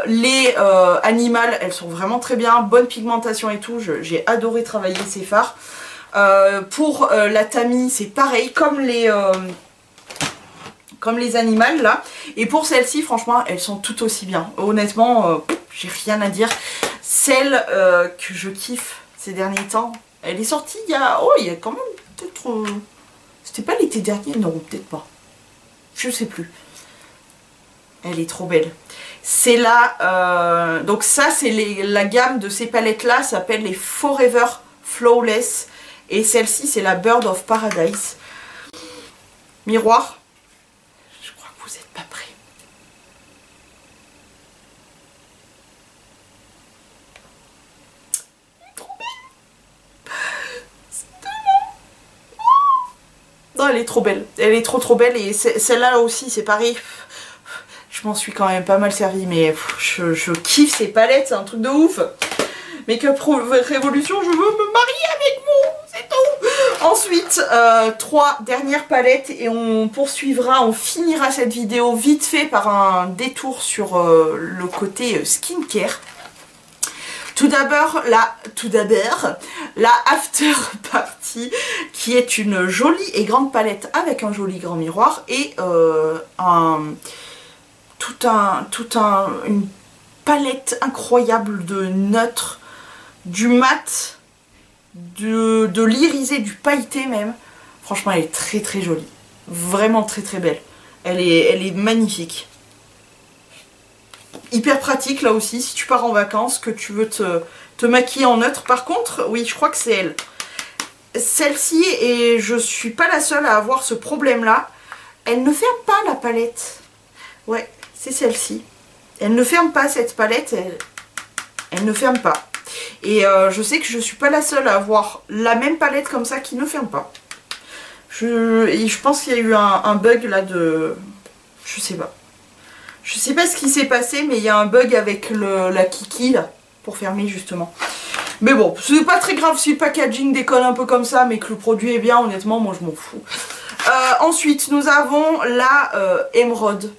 Les animales, elles sont vraiment très bien, bonne pigmentation et tout, j'ai adoré travailler ces fards. Pour la Tami c'est pareil, comme les animales là. Et pour celles-ci franchement elles sont tout aussi bien. Honnêtement j'ai rien à dire. Celle que je kiffe ces derniers temps, elle est sortie il y a quand même peut-être... C'était pas l'été dernier? Non, peut-être pas. Je sais plus. Elle est trop belle. C'est là... donc ça, c'est la gamme de ces palettes-là. S'appelle les Forever Flawless. Et celle-ci, c'est la Bird of Paradise. Miroir. Je crois que vous n'êtes pas prêts. Non, elle est trop belle. Elle est trop belle. Et celle-là aussi, c'est pareil. Je m'en suis quand même pas mal servie. Mais je kiffe ces palettes. C'est un truc de ouf. Make Up Révolution, je veux me marier avec vous. C'est tout. Ensuite, 3 dernières palettes. Et on poursuivra, on finira cette vidéo vite fait par un détour sur le côté skincare. Tout d'abord, la After Party, qui est une jolie et grande palette avec un joli grand miroir et une palette incroyable de neutres, du mat, de l'irisé, du pailleté même. Franchement, elle est très jolie. Vraiment très belle. Elle est magnifique. Hyper pratique là aussi, si tu pars en vacances, que tu veux te maquiller en neutre. Par contre, oui, je crois que c'est elle. Celle-ci, et je suis pas la seule à avoir ce problème-là, elle ne ferme pas la palette. Ouais, c'est celle-ci. Elle ne ferme pas cette palette, elle ne ferme pas. Et je sais que je suis pas la seule à avoir la même palette comme ça qui ne ferme pas. Je pense qu'il y a eu un bug là de... Je sais pas. Je sais pas ce qui s'est passé, mais il y a un bug avec la Kiki là, pour fermer justement. Mais bon, c'est pas très grave si le packaging déconne un peu comme ça, mais que le produit est bien, honnêtement, moi je m'en fous. Ensuite, nous avons la émeraude.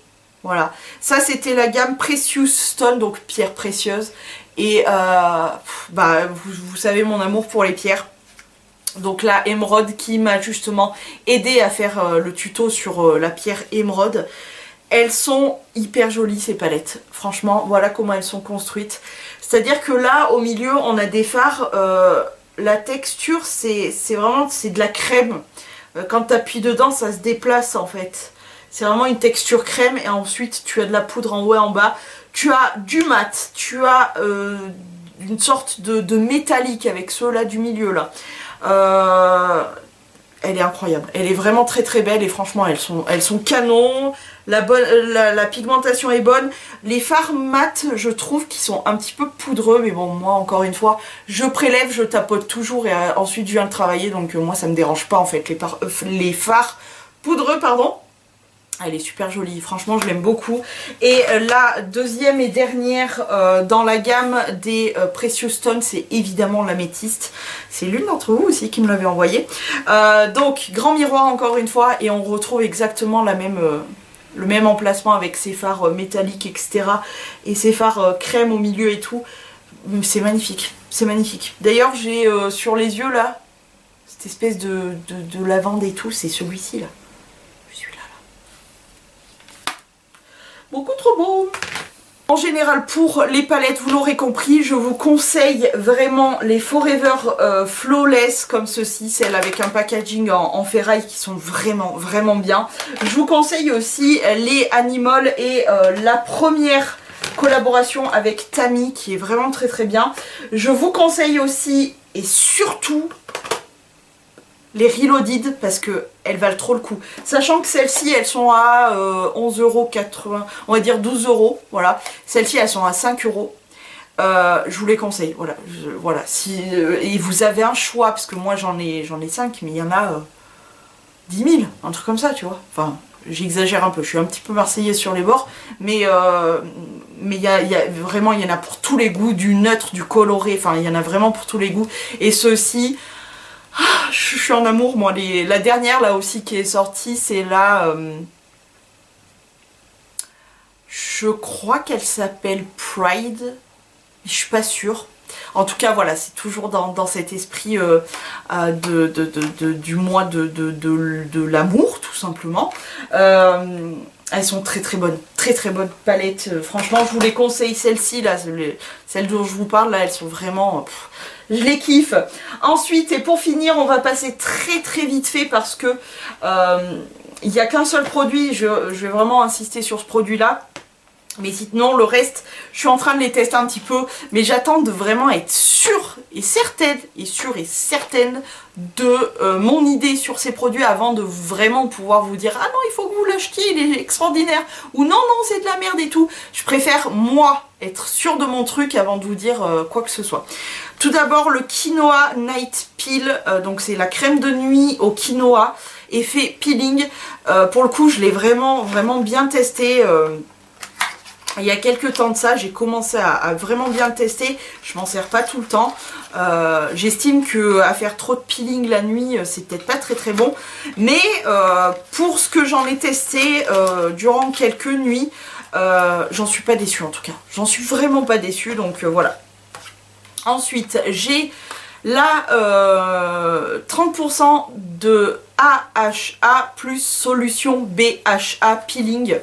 Voilà, ça c'était la gamme Precious Stone, donc pierre précieuse. Et bah, vous savez mon amour pour les pierres. Donc la émeraude qui m'a justement aidé à faire le tuto sur la pierre émeraude. Elles sont hyper jolies ces palettes. Franchement, voilà comment elles sont construites. C'est-à-dire que là, au milieu, on a des fards. La texture, c'est vraiment de la crème. Quand tu appuies dedans, ça se déplace en fait. C'est vraiment une texture crème. Et ensuite, tu as de la poudre en haut et en bas. Tu as du mat. Tu as une sorte de métallique avec ceux-là du milieu là. Elle est incroyable. Elle est vraiment très très belle. Et franchement, elles sont canons. La pigmentation est bonne. Les fards mat, je trouve qu'ils sont un petit peu poudreux. Mais bon, moi, encore une fois, je prélève, je tapote toujours et ensuite je viens le travailler. Donc moi, ça me dérange pas en fait. Les fards poudreux, pardon. Elle est super jolie. Franchement, je l'aime beaucoup. Et la deuxième et dernière dans la gamme des Precious Stone, c'est évidemment l'améthyste. C'est l'une d'entre vous aussi qui me l'avait envoyé. Donc, grand miroir encore une fois. Et on retrouve exactement le même emplacement avec ses fards métalliques, etc. Et ses fards crème au milieu et tout. C'est magnifique, c'est magnifique. D'ailleurs, j'ai sur les yeux là, cette espèce de lavande et tout, c'est celui-ci là. Celui-là là. Beaucoup trop beau. En général, pour les palettes, vous l'aurez compris, je vous conseille vraiment les Forever Flawless comme ceci, celles avec un packaging en ferraille qui sont vraiment, vraiment bien. Je vous conseille aussi les Animal et la première collaboration avec Tammy qui est vraiment très très bien. Je vous conseille aussi et surtout les Reloaded parce que elles valent trop le coup. Sachant que celles-ci elles sont à 11,80 €, on va dire 12 €, voilà. Celles-ci elles sont à 5 €. Je vous les conseille, voilà. Voilà. Si, et vous avez un choix, parce que moi j'en ai 5, mais il y en a 10 000, un truc comme ça, tu vois. Enfin, j'exagère un peu, je suis un petit peu marseillaise sur les bords, mais vraiment, il y en a pour tous les goûts, du neutre, du coloré, enfin, il y en a vraiment pour tous les goûts. Et ceux-ci, je suis en amour, moi. La dernière, là aussi, qui est sortie, c'est la... je crois qu'elle s'appelle Pride, je suis pas sûre. En tout cas, voilà, c'est toujours dans cet esprit du mois de l'amour, tout simplement. Elles sont très très bonnes, très très bonnes palettes. Franchement, je vous les conseille, celles-ci, là, celles dont je vous parle, là, elles sont vraiment... je les kiffe. Ensuite, et pour finir, on va passer très très vite fait parce que il n'y a qu'un seul produit. Je vais vraiment insister sur ce produit-là. Mais sinon, le reste, je suis en train de les tester un petit peu. Mais j'attends de vraiment être sûre et certaine, de mon idée sur ces produits avant de vraiment pouvoir vous dire « Ah non, il faut que vous l'achetiez, il est extraordinaire » ou « Non, non, c'est de la merde et tout ». Je préfère, moi, être sûre de mon truc avant de vous dire quoi que ce soit. Tout d'abord, le Quinoa Night Peel. Donc, c'est la crème de nuit au quinoa, effet peeling. Pour le coup, je l'ai vraiment, vraiment bien testé. Il y a quelques temps de ça, j'ai commencé à vraiment bien le tester. Je m'en sers pas tout le temps. J'estime qu'à faire trop de peeling la nuit, c'est peut-être pas très très bon. Mais pour ce que j'en ai testé durant quelques nuits, j'en suis pas déçue en tout cas. J'en suis vraiment pas déçue, donc voilà. Ensuite, j'ai la 30% de AHA plus solution BHA peeling.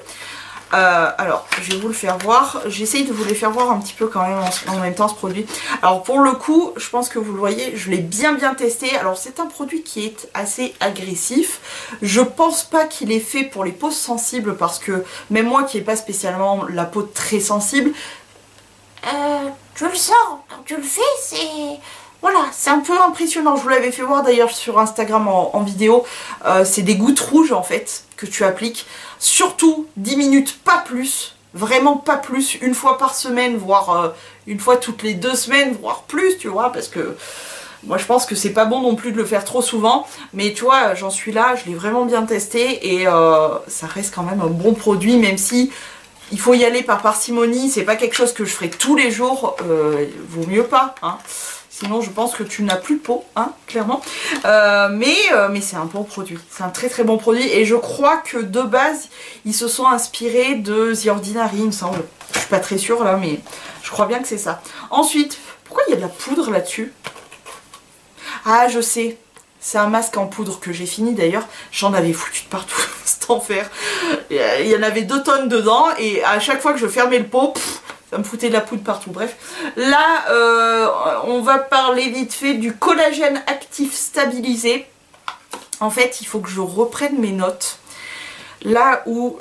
Alors, je vais vous le faire voir. J'essaye de vous les faire voir un petit peu quand même en même temps ce produit. Alors pour le coup, je pense que vous le voyez, je l'ai bien testé. Alors c'est un produit qui est assez agressif. Je pense pas qu'il est fait pour les peaux sensibles parce que même moi qui n'ai pas spécialement la peau très sensible, tu le sens, quand tu le fais, c'est... Voilà, c'est un peu impressionnant. Je vous l'avais fait voir d'ailleurs sur Instagram en vidéo. C'est des gouttes rouges en fait que tu appliques. Surtout 10 minutes, pas plus. Vraiment pas plus. Une fois par semaine, voire une fois toutes les 2 semaines, voire plus, tu vois. Parce que moi je pense que c'est pas bon non plus de le faire trop souvent. Mais tu vois, j'en suis là, je l'ai vraiment bien testé. Et ça reste quand même un bon produit, même si... il faut y aller par parcimonie. C'est pas quelque chose que je ferai tous les jours. Vaut mieux pas, hein. Sinon, je pense que tu n'as plus de peau, hein, clairement. Mais c'est un bon produit. C'est un très très bon produit. Et je crois que de base, ils se sont inspirés de The Ordinary, il me semble. Je suis pas très sûre là, mais je crois bien que c'est ça. Ensuite, pourquoi il y a de la poudre là-dessus? Ah, je sais. C'est un masque en poudre que j'ai fini d'ailleurs. J'en avais foutu de partout, cet enfer. Il y en avait 2 tonnes dedans. Et à chaque fois que je fermais le pot... ça me foutait de la poudre partout, bref. Là, on va parler vite fait du collagène actif stabilisé. En fait, il faut que je reprenne mes notes. Là où,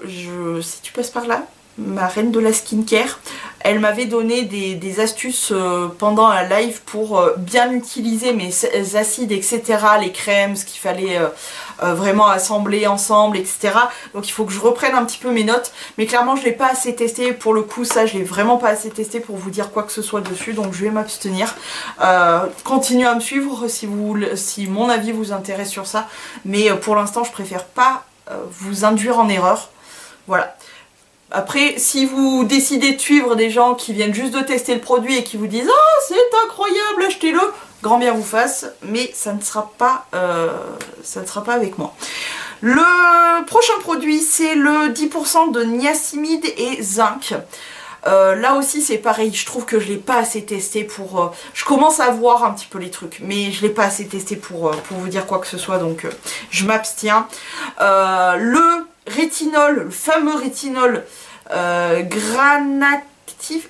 si tu passes par là, ma reine de la skincare, elle m'avait donné des astuces pendant un live pour bien utiliser mes acides, etc. Les crèmes, ce qu'il fallait vraiment assembler ensemble, etc. Donc il faut que je reprenne un petit peu mes notes. Mais clairement, je ne l'ai pas assez testé. Pour le coup, ça, je ne l'ai vraiment pas assez testé pour vous dire quoi que ce soit dessus. Donc je vais m'abstenir. Continuez à me suivre si mon avis vous intéresse sur ça. Mais pour l'instant, je préfère pas vous induire en erreur. Voilà. Après, si vous décidez de suivre des gens qui viennent juste de tester le produit et qui vous disent « Ah, c'est incroyable, achetez-le !» grand bien vous fasse, mais ça ne sera pas avec moi. Le prochain produit, c'est le 10% de niacinamide et zinc. Là aussi c'est pareil, je trouve que je l'ai pas assez testé pour... je commence à voir un petit peu les trucs, mais je l'ai pas assez testé pour vous dire quoi que ce soit, donc je m'abstiens. Le rétinol, le fameux rétinol Granactive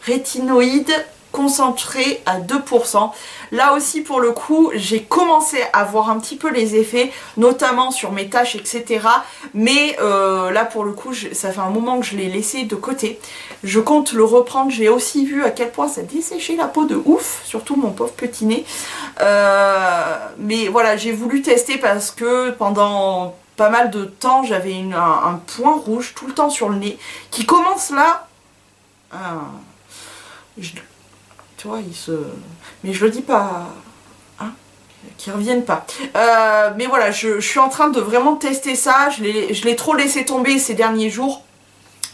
rétinoïde concentré à 2%. Là aussi pour le coup j'ai commencé à voir un petit peu les effets, notamment sur mes taches, etc. Mais là pour le coup ça fait un moment que je l'ai laissé de côté. Je compte le reprendre. J'ai aussi vu à quel point ça desséchait la peau de ouf, surtout mon pauvre petit nez. Mais voilà, j'ai voulu tester parce que pendant pas mal de temps j'avais un point rouge tout le temps sur le nez qui commence là. Tu vois, mais je le dis pas, hein, qu'ils reviennent pas. Mais voilà, je suis en train de vraiment tester ça. Je l'ai trop laissé tomber ces derniers jours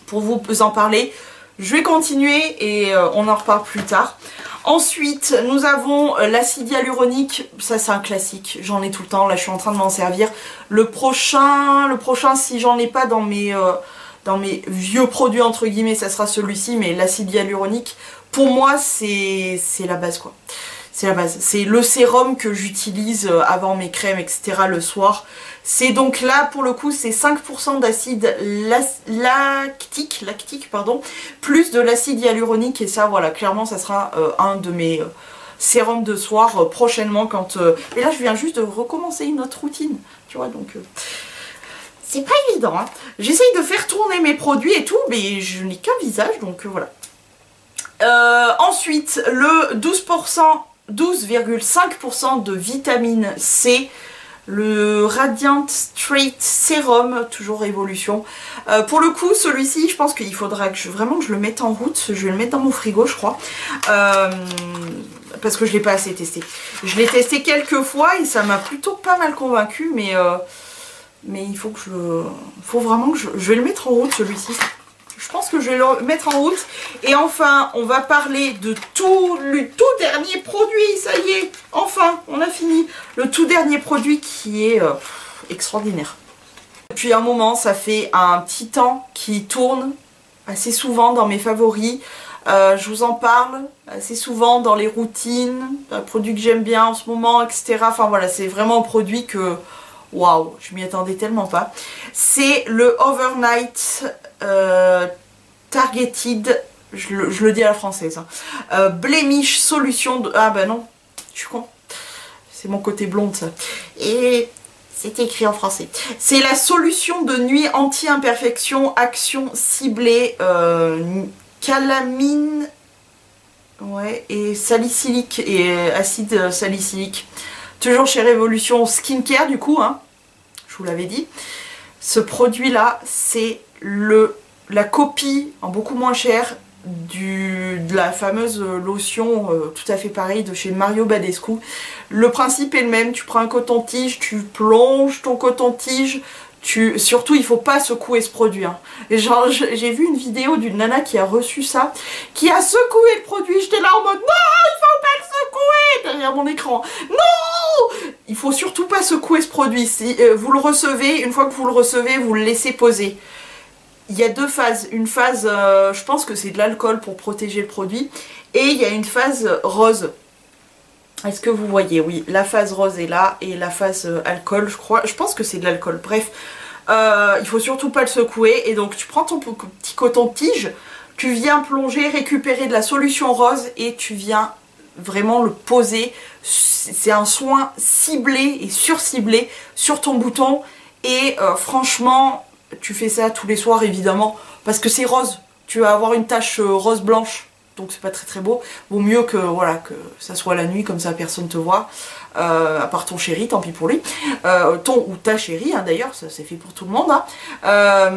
pour vous en parler. Je vais continuer et on en reparle plus tard. Ensuite, nous avons l'acide hyaluronique. Ça, c'est un classique. J'en ai tout le temps. Là, je suis en train de m'en servir. Le prochain, si j'en ai pas dans mes vieux produits, entre guillemets, ça sera celui-ci. Mais l'acide hyaluronique... pour moi, c'est la base, quoi. C'est la base. C'est le sérum que j'utilise avant mes crèmes, etc. le soir. C'est donc là, pour le coup, c'est 5% d'acide lactique, plus de l'acide hyaluronique. Et ça, voilà, clairement, ça sera un de mes sérums de soir prochainement. Et là, je viens juste de recommencer une autre routine, tu vois, donc... c'est pas évident, hein. J'essaye de faire tourner mes produits et tout, mais je n'ai qu'un visage, donc voilà. Ensuite, le 12,5% de vitamine C, le Radiant Straight Serum, toujours Évolution. Pour le coup, celui-ci, je pense qu'il faudra vraiment que je le mette en route. Je vais le mettre dans mon frigo, je crois. Parce que je ne l'ai pas assez testé. Je l'ai testé quelques fois et ça m'a plutôt pas mal convaincu, mais il faut vraiment que je vais le mettre en route, celui-ci. Je pense que je vais le mettre en route. Et enfin, on va parler de le tout dernier produit. Ça y est, enfin, on a fini. Le tout dernier produit qui est extraordinaire. Depuis un moment, ça fait un petit temps qu'il tourne assez souvent dans mes favoris. Je vous en parle assez souvent dans les routines. Un produit que j'aime bien en ce moment, etc. Enfin voilà, c'est vraiment un produit que... Waouh, je m'y attendais tellement pas. C'est le Overnight Targeted, je le dis à la française, hein. Blemish Solution de... Ah bah non, je suis con. C'est mon côté blonde ça. Et c'est écrit en français. C'est la solution de nuit anti-imperfection, action ciblée, calamine, ouais, et salicylique, et acide salicylique. Toujours chez Révolution Skincare du coup, hein, je vous l'avais dit. Ce produit là, c'est la copie en beaucoup moins cher de la fameuse lotion tout à fait pareil de chez Mario Badescu. Le principe est le même, tu prends un coton-tige, tu plonges ton coton-tige, surtout il faut pas secouer ce produit, hein. Genre j'ai vu une vidéo d'une nana qui a reçu ça, qui a secoué le produit, j'étais là en mode non, il faut pas le secouer derrière mon écran, non, il faut surtout pas secouer ce produit. Si vous le recevez, une fois que vous le recevez, vous le laissez poser. Il y a deux phases, une phase, je pense que c'est de l'alcool pour protéger le produit, et il y a une phase rose. Est-ce que vous voyez? Oui, la phase rose est là, et la phase alcool, je pense que c'est de l'alcool. Bref, il faut surtout pas le secouer, et donc tu prends ton petit coton-tige, tu viens plonger, récupérer de la solution rose, et tu viens vraiment le poser. C'est un soin ciblé et surciblé sur ton bouton, et franchement... Tu fais ça tous les soirs évidemment parce que c'est rose, tu vas avoir une tache rose blanche, donc c'est pas très très beau. Vaut mieux que voilà que ça soit la nuit, comme ça personne te voit, à part ton chéri, tant pis pour lui, ton ou ta chérie, hein, d'ailleurs ça c'est fait pour tout le monde, hein.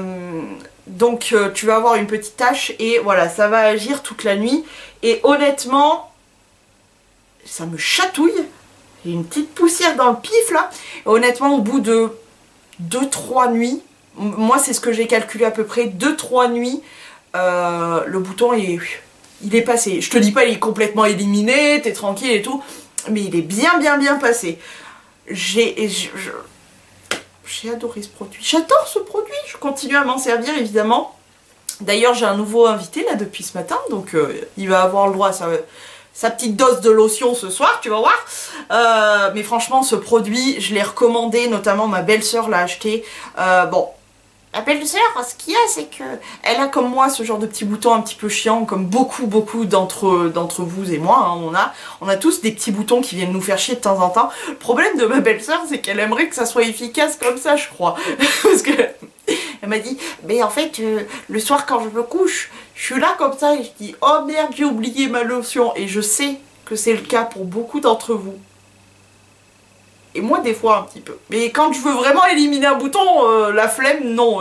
Donc tu vas avoir une petite tache et voilà, ça va agir toute la nuit, et honnêtement ça me chatouille, j'ai une petite poussière dans le pif là, et honnêtement au bout de 2-3 nuits, moi c'est ce que j'ai calculé à peu près, 2-3 nuits, le bouton il est passé. Je te dis pas il est complètement éliminé, t'es tranquille et tout, mais il est bien passé. J'ai adoré ce produit, j'adore ce produit, je continue à m'en servir évidemment. D'ailleurs j'ai un nouveau invité là depuis ce matin, donc il va avoir le droit à sa petite dose de lotion ce soir, tu vas voir. Mais franchement ce produit je l'ai recommandé, notamment ma belle-sœur l'a acheté. Bon, la belle-sœur, ce qu'il y a, c'est que elle a comme moi ce genre de petits boutons un petit peu chiants, comme beaucoup d'entre vous et moi, hein, on a tous des petits boutons qui viennent nous faire chier de temps en temps. Le problème de ma belle-sœur, c'est qu'elle aimerait que ça soit efficace comme ça, je crois. Parce que elle m'a dit, mais en fait, le soir quand je me couche, je suis là comme ça et je dis, oh merde, j'ai oublié ma lotion. Et je sais que c'est le cas pour beaucoup d'entre vous. Et moi des fois un petit peu. Mais quand je veux vraiment éliminer un bouton, la flemme, non,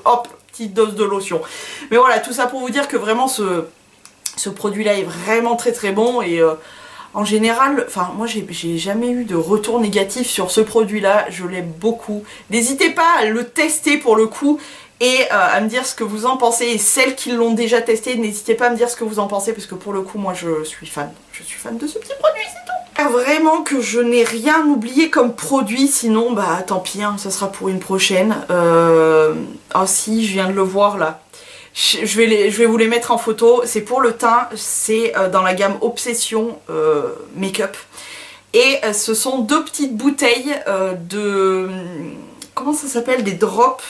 hop, petite dose de lotion. Mais voilà, tout ça pour vous dire que vraiment ce produit-là est vraiment très très bon. Et en général, enfin moi j'ai jamais eu de retour négatif sur ce produit-là, je l'aime beaucoup. N'hésitez pas à le tester pour le coup. Et à me dire ce que vous en pensez. Et celles qui l'ont déjà testé, n'hésitez pas à me dire ce que vous en pensez, parce que pour le coup moi je suis fan. Je suis fan de ce petit produit, c'est tout. Vraiment que je n'ai rien oublié comme produit, sinon bah tant pis, hein, ça sera pour une prochaine. Ah si, je viens de le voir là. Je vais vous les mettre en photo. C'est pour le teint, c'est dans la gamme Obsession Make-up. Et ce sont deux petites bouteilles de... Comment ça s'appelle? Des drops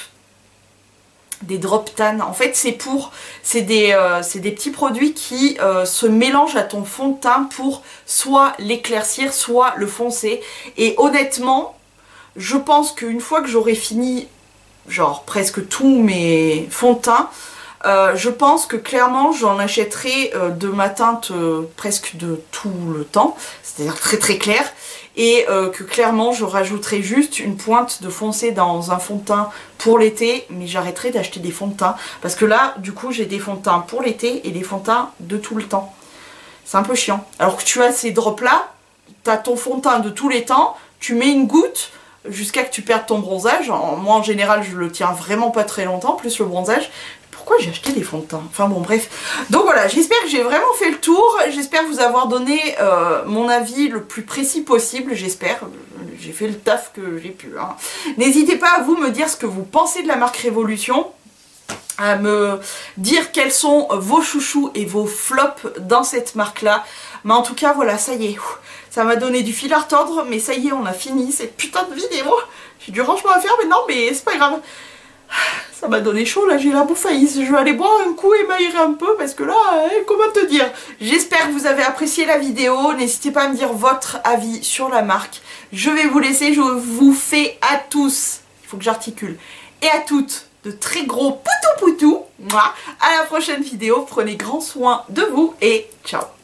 tan. En fait c'est des petits produits qui se mélangent à ton fond de teint pour soit l'éclaircir, soit le foncer. Et honnêtement, je pense qu'une fois que j'aurai fini genre presque tous mes fonds de teint, je pense que clairement j'en achèterai de ma teinte presque de tout le temps, c'est-à-dire très très clair. Et que clairement je rajouterai juste une pointe de foncé dans un fond de teint pour l'été, mais j'arrêterai d'acheter des fonds de teint parce que là du coup j'ai des fonds de teint pour l'été et des fonds de teint de tout le temps. C'est un peu chiant. Alors que tu as ces drops là, tu as ton fond de teint de tous les temps, tu mets une goutte jusqu'à que tu perdes ton bronzage. Moi en général je le tiens vraiment pas très longtemps, plus le bronzage. Pourquoi j'ai acheté des fonds de teint? Enfin bon bref. Donc voilà, j'espère que j'ai vraiment fait le tour. J'espère vous avoir donné mon avis le plus précis possible. J'espère. J'ai fait le taf que j'ai pu. Hein. N'hésitez pas à vous me dire ce que vous pensez de la marque Révolution. à me dire quels sont vos chouchous et vos flops dans cette marque-là. Mais en tout cas, voilà, ça y est. Ça m'a donné du fil à retordre, mais ça y est, on a fini cette putain de vidéo. J'ai du rangement à faire, mais non, mais c'est pas grave. Ça m'a donné chaud, là, j'ai la bouffaïs. Je vais aller boire un coup et m'aérer un peu, parce que là, comment te dire. J'espère que vous avez apprécié la vidéo. N'hésitez pas à me dire votre avis sur la marque. Je vais vous laisser, je vous fais à tous, il faut que j'articule, et à toutes, de très gros poutou poutou. À la prochaine vidéo, prenez grand soin de vous et ciao.